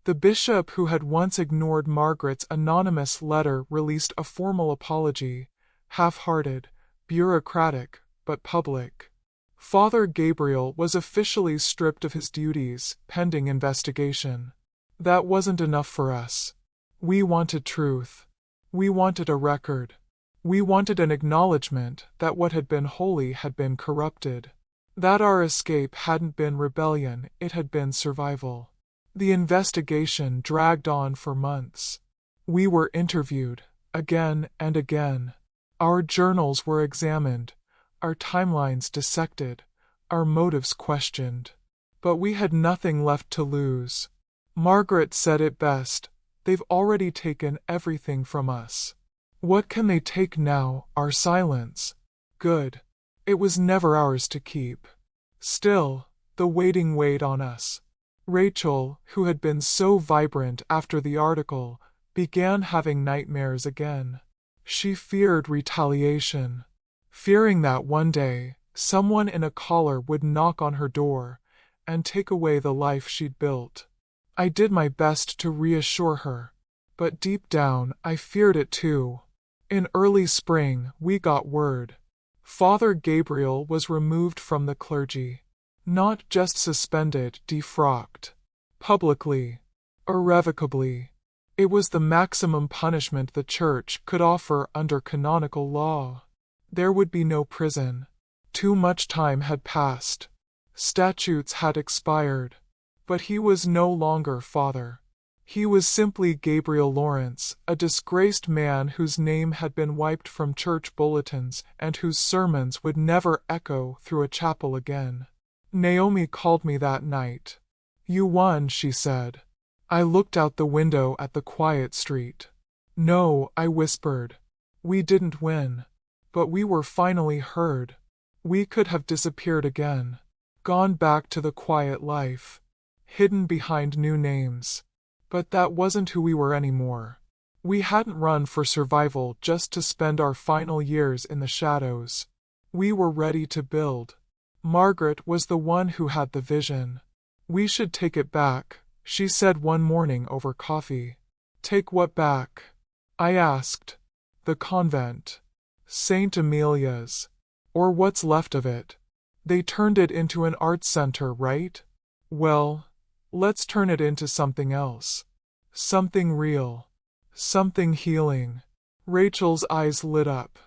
The bishop who had once ignored Margaret's anonymous letter released a formal apology, half-hearted, bureaucratic, but public. Father Gabriel was officially stripped of his duties, pending investigation. That wasn't enough for us. We wanted truth. We wanted a record. We wanted an acknowledgement that what had been holy had been corrupted. That our escape hadn't been rebellion, it had been survival. The investigation dragged on for months. We were interviewed, again and again. Our journals were examined, our timelines dissected, our motives questioned. But we had nothing left to lose. Margaret said it best, they've already taken everything from us. What can they take now? Our silence. Good. It was never ours to keep. Still, the waiting weighed on us. Rachel, who had been so vibrant after the article, began having nightmares again. She feared retaliation, fearing that one day, someone in a collar would knock on her door and take away the life she'd built. I did my best to reassure her, but deep down I feared it too. In early spring, we got word. Father Gabriel was removed from the clergy. Not just suspended, defrocked. Publicly. Irrevocably. It was the maximum punishment the Church could offer under canonical law. There would be no prison. Too much time had passed. Statutes had expired. But he was no longer Father. He was simply Gabriel Lawrence, a disgraced man whose name had been wiped from church bulletins and whose sermons would never echo through a chapel again. Naomi called me that night. You won, she said. I looked out the window at the quiet street. No, I whispered. We didn't win. But we were finally heard. We could have disappeared again. Gone back to the quiet life. Hidden behind new names. But that wasn't who we were anymore. We hadn't run for survival just to spend our final years in the shadows. We were ready to build. Margaret was the one who had the vision. We should take it back, she said one morning over coffee. Take what back? I asked. The convent. St. Amelia's. Or what's left of it. They turned it into an art center, right? Well, let's turn it into something else. Something real. Something healing. Rachel's eyes lit up.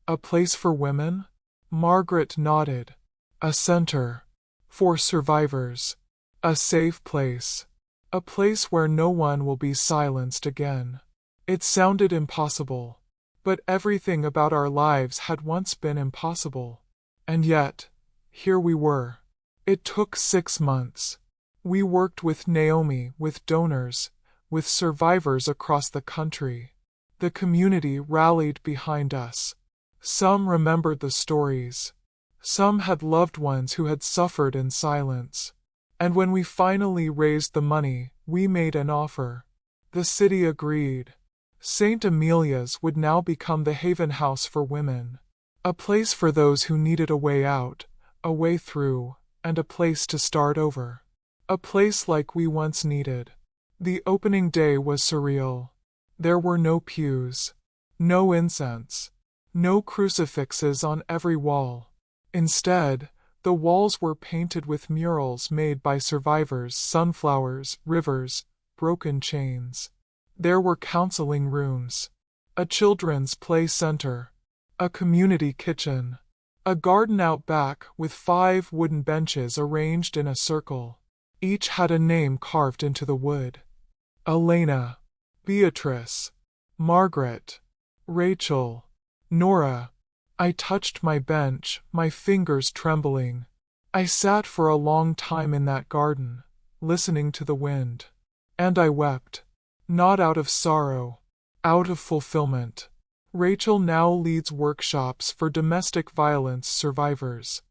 A place for women? Margaret nodded. A center. For survivors. A safe place. A place where no one will be silenced again. It sounded impossible. But everything about our lives had once been impossible. And yet, here we were. It took 6 months. We worked with Naomi, with donors, with survivors across the country. The community rallied behind us. Some remembered the stories. Some had loved ones who had suffered in silence. And when we finally raised the money, we made an offer. The city agreed. St. Amelia's would now become the haven house for women. A place for those who needed a way out, a way through, and a place to start over. A place like we once needed. The opening day was surreal. There were no pews, no incense, no crucifixes on every wall. Instead, the walls were painted with murals made by survivors, sunflowers, rivers, broken chains. There were counseling rooms, a children's play center, a community kitchen, a garden out back with 5 wooden benches arranged in a circle. Each had a name carved into the wood. Elena, Beatrice, Margaret, Rachel, Nora. I touched my bench, my fingers trembling. I sat for a long time in that garden, listening to the wind. And I wept, not out of sorrow, out of fulfillment. Rachel now leads workshops for domestic violence survivors.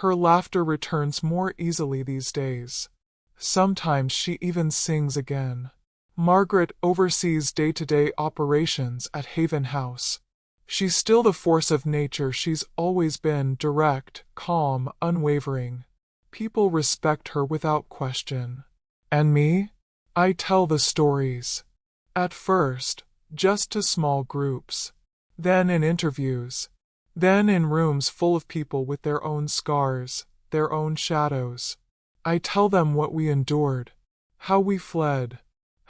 Her laughter returns more easily these days. Sometimes she even sings again. Margaret oversees day-to-day operations at Haven House. She's still the force of nature she's always been, direct, calm, unwavering. People respect her without question. And me? I tell the stories. At first, just to small groups. Then in interviews. Then in rooms full of people with their own scars, their own shadows. I tell them what we endured, how we fled,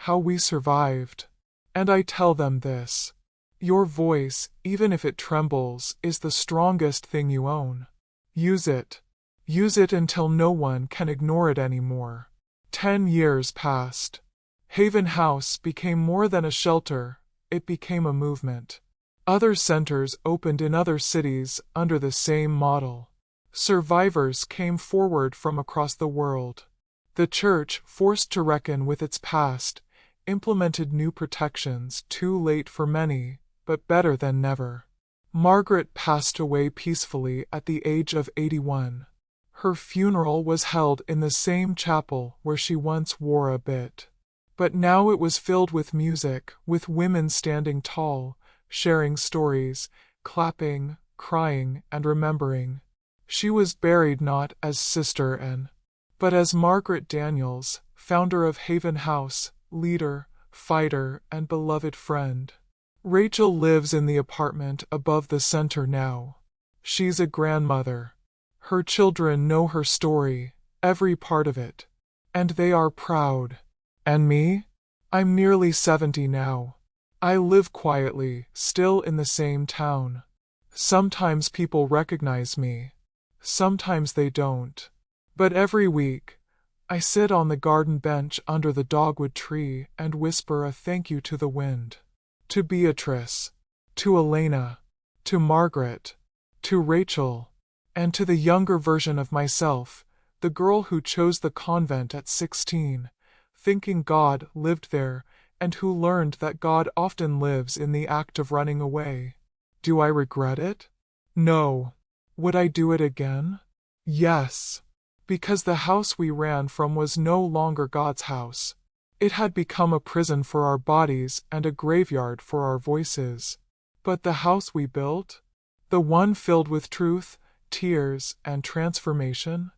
how we survived. And I tell them this: your voice, even if it trembles, is the strongest thing you own. Use it. Use it until no one can ignore it anymore. 10 years passed. Haven House became more than a shelter, it became a movement. Other centers opened in other cities under the same model. Survivors came forward from across the world. The church, forced to reckon with its past, implemented new protections, too late for many, but better than never. Margaret passed away peacefully at the age of 81. Her funeral was held in the same chapel where she once wore a bit. But now it was filled with music, with women standing tall, sharing stories, clapping, crying, and remembering. She was buried not as Sister N, but as Margaret Daniels, founder of Haven House, leader, fighter, and beloved friend. Rachel lives in the apartment above the center now. She's a grandmother. Her children know her story, every part of it. And they are proud. And me? I'm nearly 70 now. I live quietly, still in the same town. Sometimes people recognize me. Sometimes they don't. But every week, I sit on the garden bench under the dogwood tree and whisper a thank you to the wind. To Beatrice, to Elena, to Margaret, to Rachel, and to the younger version of myself, the girl who chose the convent at 16, thinking God lived there, and who learned that God often lives in the act of running away. Do I regret it? No. Would I do it again? Yes. Because the house we ran from was no longer God's house. It had become a prison for our bodies and a graveyard for our voices. But the house we built, the one filled with truth, tears, and transformation,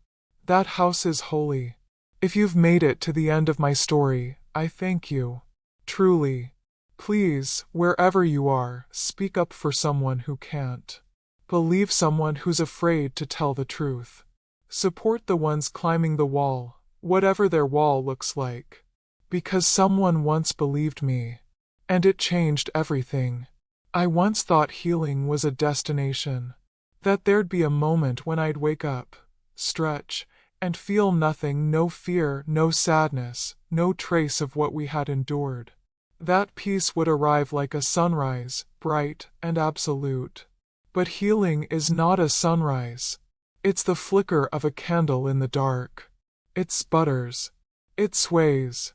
that house is holy. If you've made it to the end of my story, I thank you. Truly. Please, wherever you are, speak up for someone who can't. Believe someone who's afraid to tell the truth. Support the ones climbing the wall, whatever their wall looks like. Because someone once believed me. And it changed everything. I once thought healing was a destination. That there'd be a moment when I'd wake up, stretch, and feel nothing, no fear, no sadness, no trace of what we had endured. That peace would arrive like a sunrise, bright and absolute. But healing is not a sunrise. It's the flicker of a candle in the dark. It sputters. It sways.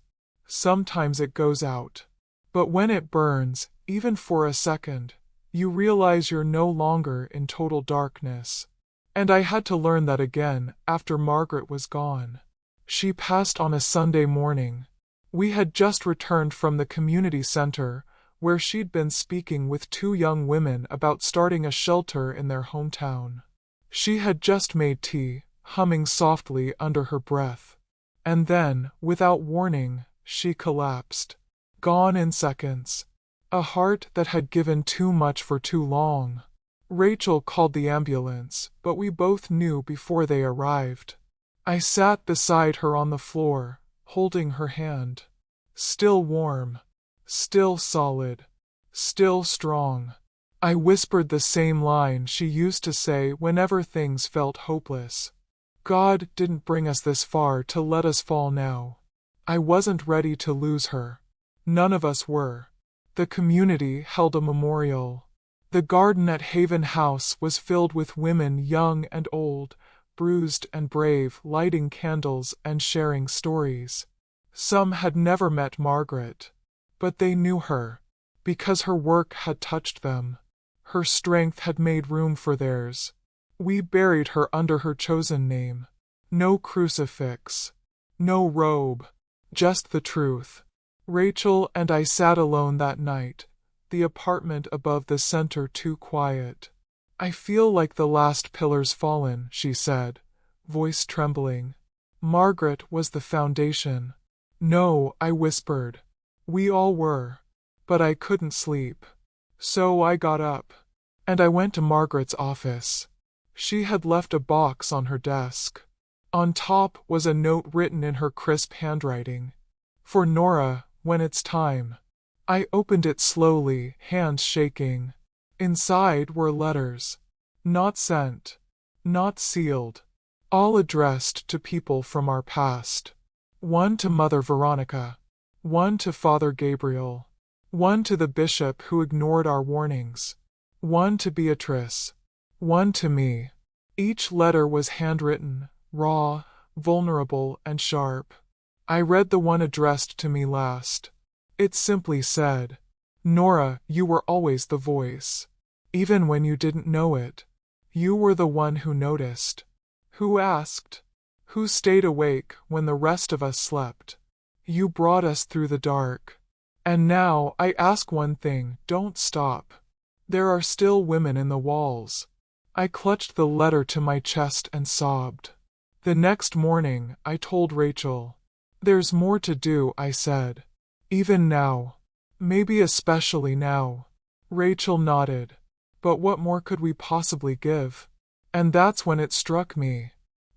Sometimes it goes out. But when it burns, even for a second, you realize you're no longer in total darkness. And I had to learn that again after Margaret was gone. She passed on a Sunday morning. We had just returned from the community center, where she'd been speaking with 2 young women about starting a shelter in their hometown. She had just made tea, humming softly under her breath. And then, without warning, she collapsed. Gone in seconds. A heart that had given too much for too long. Rachel called the ambulance, but we both knew before they arrived. I sat beside her on the floor, holding her hand. Still warm. Still solid. Still strong. I whispered the same line she used to say whenever things felt hopeless. God didn't bring us this far to let us fall now. I wasn't ready to lose her. None of us were. The community held a memorial. The garden at Haven House was filled with women young and old, bruised and brave, lighting candles and sharing stories. Some had never met Margaret, but they knew her, because her work had touched them. Her strength had made room for theirs. We buried her under her chosen name. No crucifix. No robe. Just the truth. Rachel and I sat alone that night, the apartment above the center too quiet. I feel like the last pillar's fallen, she said, voice trembling. Margaret was the foundation. No, I whispered. We all were. But I couldn't sleep. So I got up. And I went to Margaret's office. She had left a box on her desk. On top was a note written in her crisp handwriting. For Nora, when it's time. I opened it slowly, hands shaking. Inside were letters. Not sent. Not sealed. All addressed to people from our past. One to Mother Veronica. One to Father Gabriel. One to the bishop who ignored our warnings. One to Beatrice. One to me. Each letter was handwritten, raw, vulnerable, and sharp. I read the one addressed to me last. It simply said, Nora, you were always the voice. Even when you didn't know it. You were the one who noticed. Who asked. Who stayed awake when the rest of us slept. You brought us through the dark. And now I ask one thing, don't stop. There are still women in the walls. I clutched the letter to my chest and sobbed. The next morning, I told Rachel. There's more to do, I said. Even now. Maybe especially now. Rachel nodded. But what more could we possibly give? And that's when it struck me.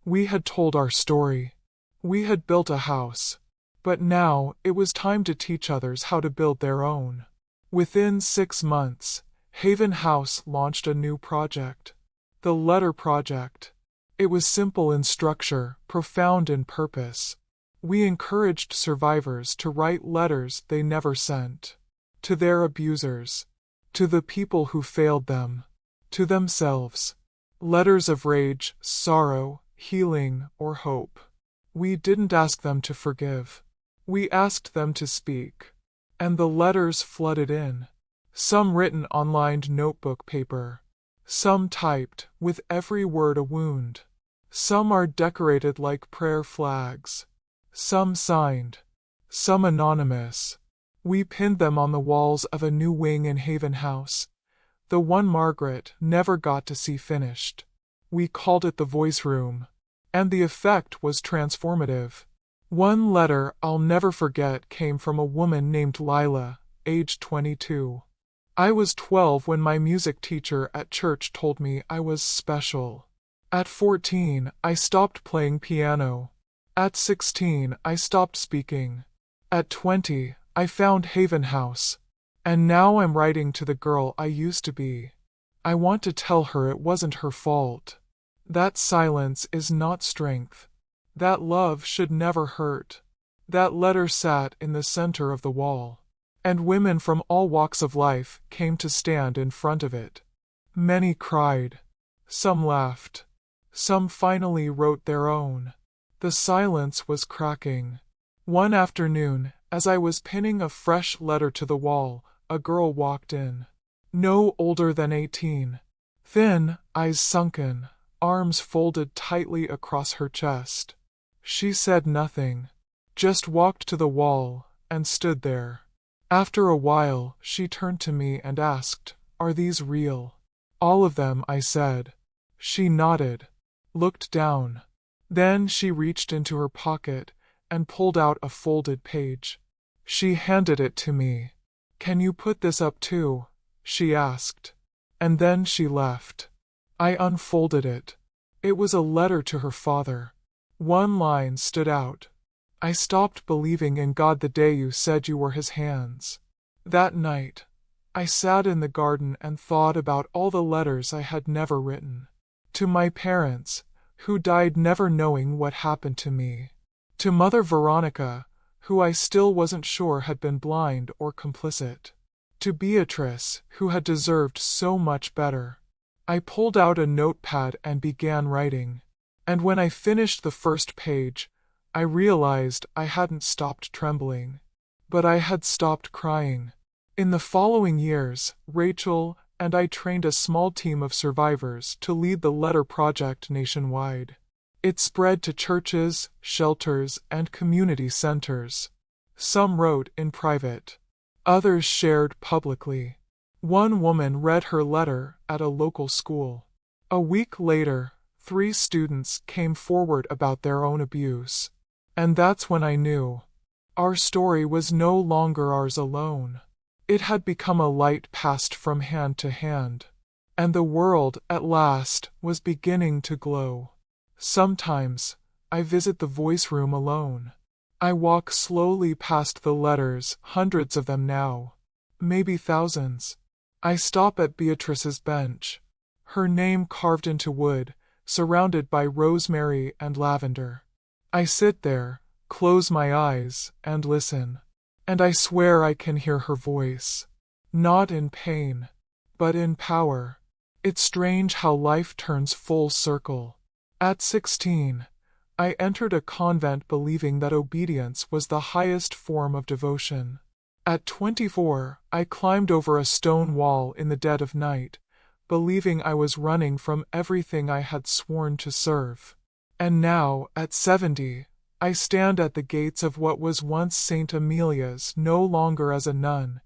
We had told our story. We had built a house. But now, it was time to teach others how to build their own. Within 6 months, Haven House launched a new project. The Letter Project. It was simple in structure, profound in purpose. We encouraged survivors to write letters they never sent. To their abusers. To the people who failed them. To themselves. Letters of rage, sorrow, healing, or hope. We didn't ask them to forgive. We asked them to speak. And the letters flooded in. Some written on lined notebook paper. Some typed, with every word a wound. Some are decorated like prayer flags. Some signed. Some anonymous. We pinned them on the walls of a new wing in Haven House. The one Margaret never got to see finished. We called it the Voice Room. And the effect was transformative. One letter I'll never forget came from a woman named Lila, age 22. I was 12 when my music teacher at church told me I was special. At 14, I stopped playing piano. At 16, I stopped speaking. At 20, I found Haven House. And now I'm writing to the girl I used to be. I want to tell her it wasn't her fault. That silence is not strength. That love should never hurt. That letter sat in the center of the wall. And women from all walks of life came to stand in front of it. Many cried. Some laughed. Some finally wrote their own. The silence was cracking. One afternoon, as I was pinning a fresh letter to the wall, a girl walked in. No older than 18. Thin, eyes sunken, arms folded tightly across her chest. She said nothing, just walked to the wall and stood there. After a while, she turned to me and asked, "Are these real?" "All of them," I said. She nodded, looked down. Then she reached into her pocket and pulled out a folded page. She handed it to me. "Can you put this up too?" she asked. And then she left. I unfolded it. It was a letter to her father. One line stood out. "I stopped believing in God the day you said you were his hands." That night, I sat in the garden and thought about all the letters I had never written. To my parents, who died never knowing what happened to me. To Mother Veronica, who I still wasn't sure had been blind or complicit. To Beatrice, who had deserved so much better. I pulled out a notepad and began writing. And when I finished the first page, I realized I hadn't stopped trembling. But I had stopped crying. In the following years, Rachel and I trained a small team of survivors to lead the letter project nationwide. It spread to churches, shelters, and community centers. Some wrote in private. Others shared publicly. One woman read her letter at a local school. A week later, 3 students came forward about their own abuse. And that's when I knew. Our story was no longer ours alone. It had become a light passed from hand to hand. And the world, at last, was beginning to glow. Sometimes, I visit the voice room alone. I walk slowly past the letters, hundreds of them now. Maybe thousands. I stop at Beatrice's bench. Her name carved into wood, surrounded by rosemary and lavender. I sit there, close my eyes, and listen. And I swear I can hear her voice. Not in pain, but in power. It's strange how life turns full circle. At 16, I entered a convent believing that obedience was the highest form of devotion. At 24, I climbed over a stone wall in the dead of night, believing I was running from everything I had sworn to serve. And now, at 70, I stand at the gates of what was once St. Amelia's, no longer as a nun,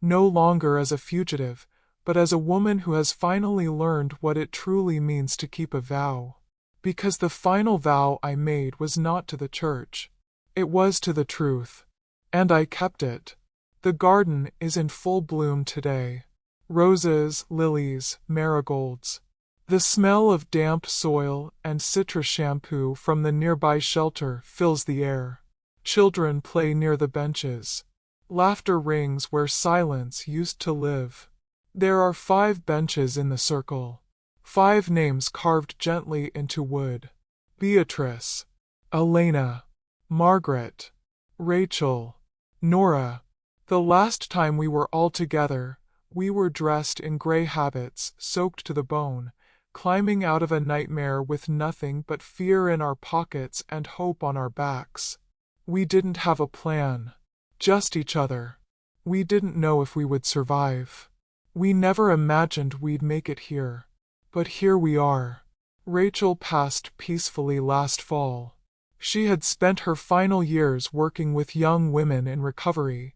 no longer as a fugitive, but as a woman who has finally learned what it truly means to keep a vow. Because the final vow I made was not to the church. It was to the truth. And I kept it. The garden is in full bloom today. Roses, lilies, marigolds. The smell of damp soil and citrus shampoo from the nearby shelter fills the air. Children play near the benches. Laughter rings where silence used to live. There are 5 benches in the circle. 5 names carved gently into wood. Beatrice, Elena, Margaret, Rachel, Nora. The last time we were all together, we were dressed in gray habits, soaked to the bone, climbing out of a nightmare with nothing but fear in our pockets and hope on our backs. We didn't have a plan. Just each other. We didn't know if we would survive. We never imagined we'd make it here. But here we are. Rachel passed peacefully last fall. She had spent her final years working with young women in recovery,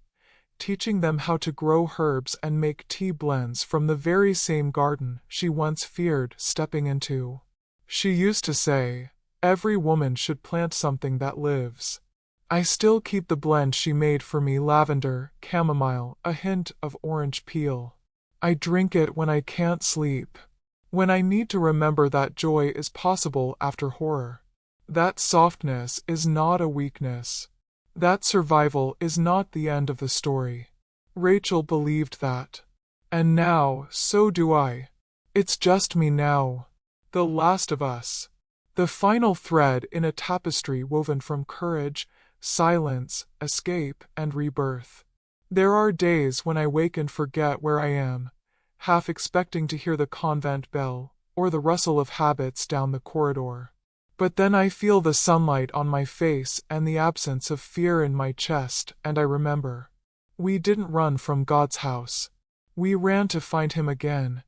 teaching them how to grow herbs and make tea blends from the very same garden she once feared stepping into. She used to say, "Every woman should plant something that lives." I still keep the blend she made for me: lavender, chamomile, a hint of orange peel. I drink it when I can't sleep. When I need to remember that joy is possible after horror. That softness is not a weakness. That survival is not the end of the story. Rachel believed that. And now, so do I. It's just me now. The last of us. The final thread in a tapestry woven from courage, silence, escape, and rebirth. There are days when I wake and forget where I am, half expecting to hear the convent bell, or the rustle of habits down the corridor. But then I feel the sunlight on my face and the absence of fear in my chest, and I remember. We didn't run from God's house. We ran to find Him again,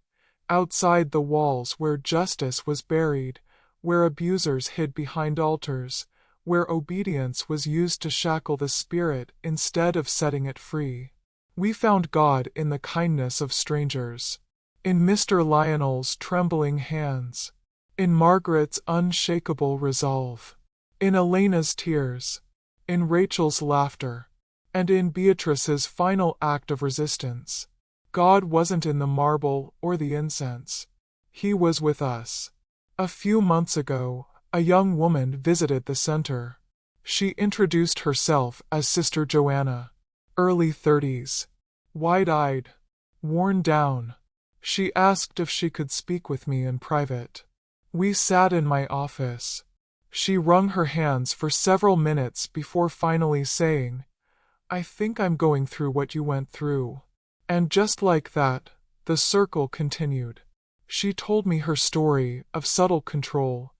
outside the walls where justice was buried, where abusers hid behind altars, where obedience was used to shackle the spirit instead of setting it free. We found God in the kindness of strangers, in Mr. Lionel's trembling hands, in Margaret's unshakable resolve, in Elena's tears, in Rachel's laughter, And in Beatrice's final act of resistance, God wasn't in the marble or the incense. He was with us. A few months ago, a young woman visited the center. She introduced herself as Sister Joanna, early 30s, wide-eyed, worn down. She asked if she could speak with me in private. We sat in my office. She wrung her hands for several minutes before finally saying, "I think I'm going through what you went through." And just like that, the circle continued. She told me her story of subtle control,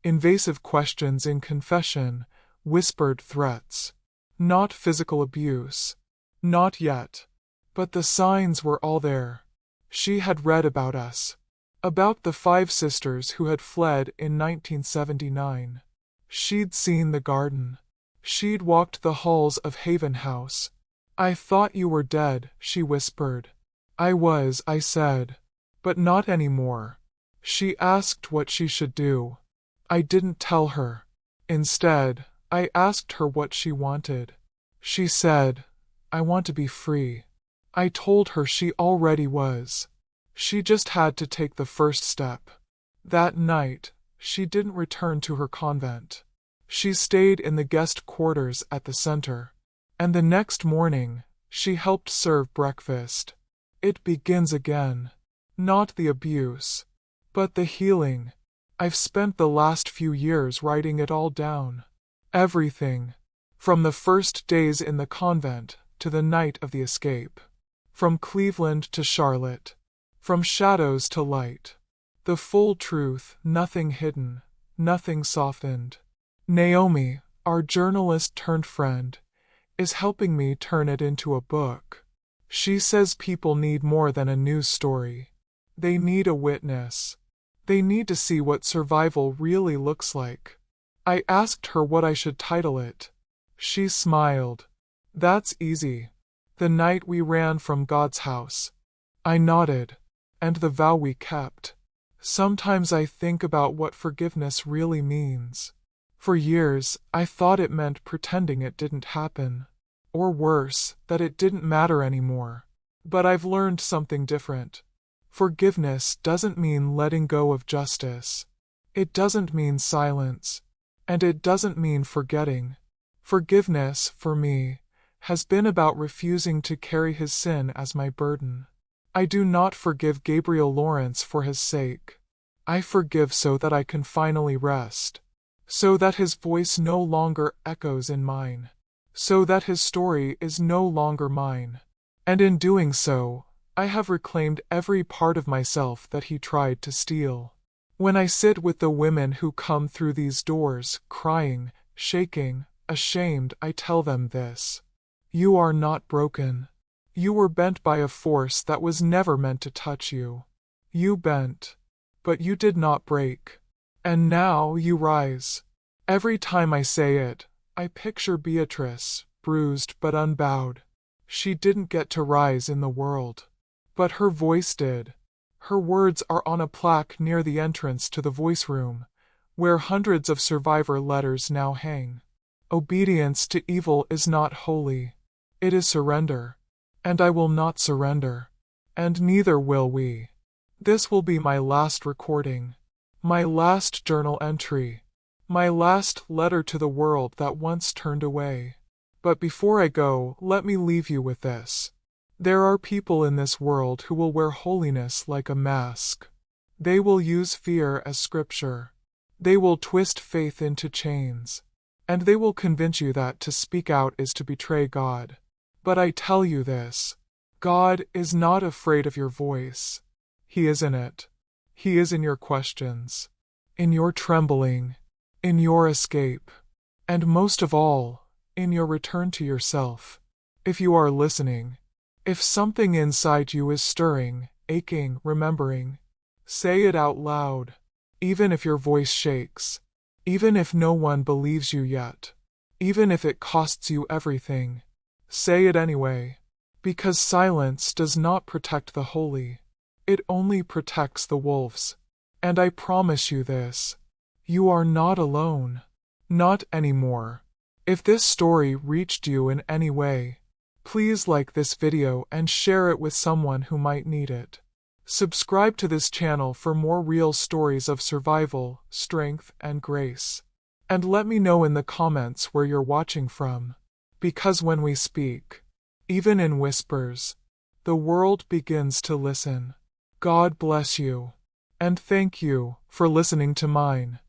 invasive questions in confession, whispered threats. Not physical abuse. Not yet. But the signs were all there. She had read about us. About the 5 sisters who had fled in 1979. She'd seen the garden. She'd walked the halls of Haven House. "I thought you were dead," she whispered. "I was," I said. "But not anymore." She asked what she should do. I didn't tell her. Instead, I asked her what she wanted. She said, "I want to be free." I told her she already was. She just had to take the first step. That night, she didn't return to her convent. She stayed in the guest quarters at the center. And the next morning, she helped serve breakfast. It begins again. Not the abuse, but the healing. I've spent the last few years writing it all down. Everything. From the first days in the convent to the night of the escape. From Cleveland to Charlotte. From shadows to light. The full truth, nothing hidden, nothing softened. Naomi, our journalist turned friend, is helping me turn it into a book. She says people need more than a news story. They need a witness. They need to see what survival really looks like. I asked her what I should title it. She smiled. "That's easy. The night we ran from God's house." I nodded. "And the vow we kept." Sometimes I think about what forgiveness really means. For years, I thought it meant pretending it didn't happen. Or worse, that it didn't matter anymore. But I've learned something different. Forgiveness doesn't mean letting go of justice. It doesn't mean silence. And it doesn't mean forgetting. Forgiveness, for me, has been about refusing to carry his sin as my burden. I do not forgive Gabriel Lawrence for his sake. I forgive so that I can finally rest. So that his voice no longer echoes in mine. So that his story is no longer mine. And in doing so, I have reclaimed every part of myself that he tried to steal. When I sit with the women who come through these doors, crying, shaking, ashamed, I tell them this. You are not broken. You were bent by a force that was never meant to touch you. You bent, but you did not break. And now you rise. Every time I say it, I picture Beatrice, bruised but unbowed. She didn't get to rise in the world. But her voice did. Her words are on a plaque near the entrance to the voice room, where hundreds of survivor letters now hang. Obedience to evil is not holy. It is surrender. And I will not surrender. And neither will we. This will be my last recording. My last journal entry. My last letter to the world that once turned away. But before I go, let me leave you with this. There are people in this world who will wear holiness like a mask. They will use fear as scripture. They will twist faith into chains. And they will convince you that to speak out is to betray God. But I tell you this. God is not afraid of your voice. He is in it. He is in your questions. In your trembling. In your escape. And most of all, in your return to yourself. If you are listening. If something inside you is stirring, aching, remembering. Say it out loud. Even if your voice shakes. Even if no one believes you yet. Even if it costs you everything. Say it anyway. Because silence does not protect the holy. It only protects the wolves. And I promise you this. You are not alone. Not anymore. If this story reached you in any way, Please like this video and share it with someone who might need it. Subscribe to this channel for more real stories of survival, strength, and grace. And let me know in the comments where you're watching from. Because when we speak, even in whispers, the world begins to listen. God bless you. And thank you for listening to mine.